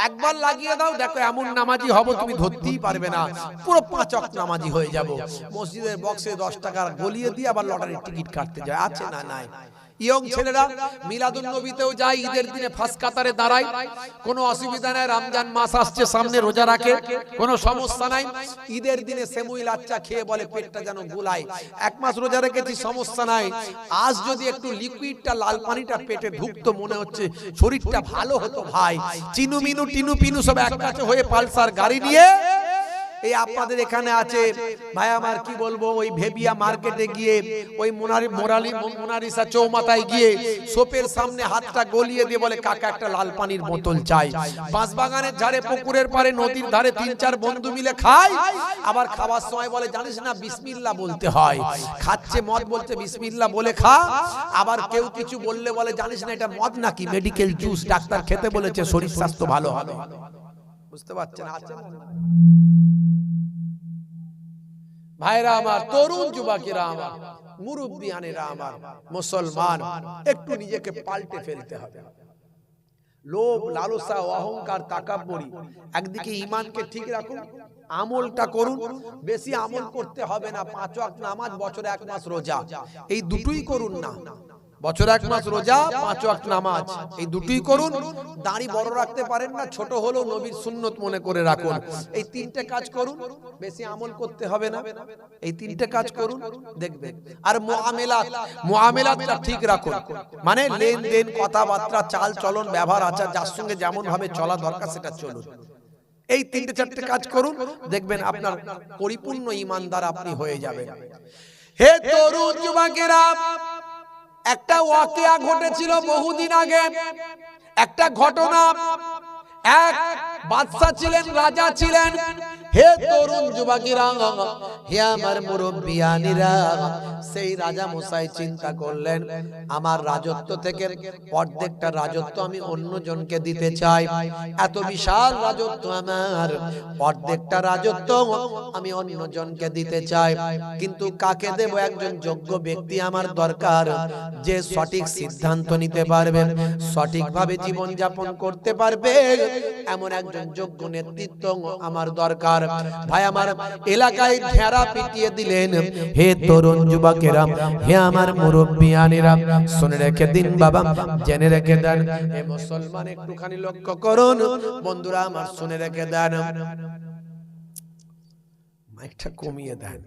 একবার লাগিয়ে দাও, দেখো এমন নামাজি হব তুমি ধরতেই পারবে না, পুরো 5 ওয়াক্ত নামাজি হয়ে যাব। মসজিদের বক্সে 10 টাকা গলিয়ে দিয়ে আবার লটারির টিকিট কাটতে যায়, আছে না নাই? ইয়ং ছেলেরা মিলাদুন নবীতেও যায়, ঈদের দিনে ফার্স্ট কাতারে দাঁড়ায়, কোনো অসুবিধা নাই, রমজান মাস আসছে সামনে, রোজা রাখে, কোনো সমস্যা নাই। ঈদের দিনে সেমুই লাচ্চা খেয়ে বলে পেটটা যেন গুলায়, 1 মাস রোজা রেখেছি সমস্যা নাই, আজ যদি একটু লিকুইডটা লাল পানিটা পেটে ঢুকতো মনে হচ্ছে শরীরটা ভালো হতো ভাই। চিনু মিনু টিনু পিনু সব এক কাছে হয়ে পালসার গাড়ি নিয়ে এই আপনাদের এখানে আছে ভাই আমার, কি বলবো, ওই ভেবিয়া মার্কেটে গিয়ে ওই মোনালিসা চৌমাথায় গিয়ে সোপের সামনে হাতটা গলিয়ে দিয়ে বলে কাকা একটা লাল পানির বোতল চাই। বাঁশবাগানের ধারে, পুকুরের পারে, নদীর ধারে 3-4 বন্ধু মিলে খায়। আবার খাবার সময় বলে জানিস না বিসমিল্লাহ বলতে হয়। খাচ্ছে মদ, বলছে বিসমিল্লাহ বলে খা। আবার কেউ কিছু বললে বলে জানিস না এটা মদ নাকি মেডিকেল জুস, ডাক্তার খেতে বলেছে, শরীর স্বাস্থ্য ভালো হবে। বুঝতে পারছেন? আছে ভাইরা আমার, তরুণ যুবকেরা আমার, মুরব্বিয়ানেরা আমার, মুসলমান, একটু নিজেকে পাল্টে ফেলতে হবে। লোভ, লালসা, অহংকার, তাকাব্বুরি, একদিকে ঈমানকে ঠিক রাখুন, আমলটা করুন। বেশি আমল করতে হবে না, 5 ওয়াক্ত নামাজ, বছরে 1 মাস রোজা, এই দুটোই করুন না। বছরে 1 মাস রোজা, 5 ওয়াক্ত নামাজ, এই দুটোই করুন। দাড়ি বড় রাখতে পারেন না, ছোট হলেও নবীর সুন্নত মনে করে রাখুন। এই 3টে কাজ করুন, বেশি আমল করতে হবে না। এই 3টে কাজ করুন, দেখবেন। আর মুআমেলাতটা ঠিক রাখুন, মানে লেনদেন, কথাবার্তা, চাল চলন, ব্যবহার, আচার, যার সঙ্গে যেমন ভাবে চলা দরকার সেটা চলুন। এই 3-4টে কাজ করুন, দেখবেন আপনার পরিপূর্ণ ঈমানদার আপনি হয়ে যাবেন। হে তরুণ যুবকেরা, একটা ওয়াকিয়া ঘটেছিল বহুদিন আগে। একটা ঘটনা, এক বাদশা ছিলেন, রাজা ছিলেন। হে তরুণ যুবকেরা, হে আমার মুরব্বিয়ানিরা, সেই রাজা মশাই চিন্তা করলেন আমার রাজত্ব থেকে অর্ধেকটা রাজত্ব আমি অন্যজনকে দিতে চাই। এত বিশাল রাজত্ব আমার, অর্ধেকটা রাজত্ব আমি অন্যজনকে দিতে চাই। কিন্তু কাকে দেব? একজন যোগ্য ব্যক্তি আমার দরকার, যে সঠিক সিদ্ধান্ত নিতে পারবে, সঠিকভাবে জীবন যাপন করতে পারবে, এমন একজন যোগ্য নেতৃত্ব আমার দরকার। ভাই আমার, এলাকায় ঘেরা পিটিয়ে দিলেন। হে তরুণ যুবকেরা, হে আমার মুরব্বিয়ানেরা, শুনে রেখে দিন বাবা, জেনে রেখে দেন। হে মুসলমান, একটুখানি লক্ষ্য করুন বন্ধুরা আমার, শুনে রেখে দেন। মাইকটা কমিয়ে দেন।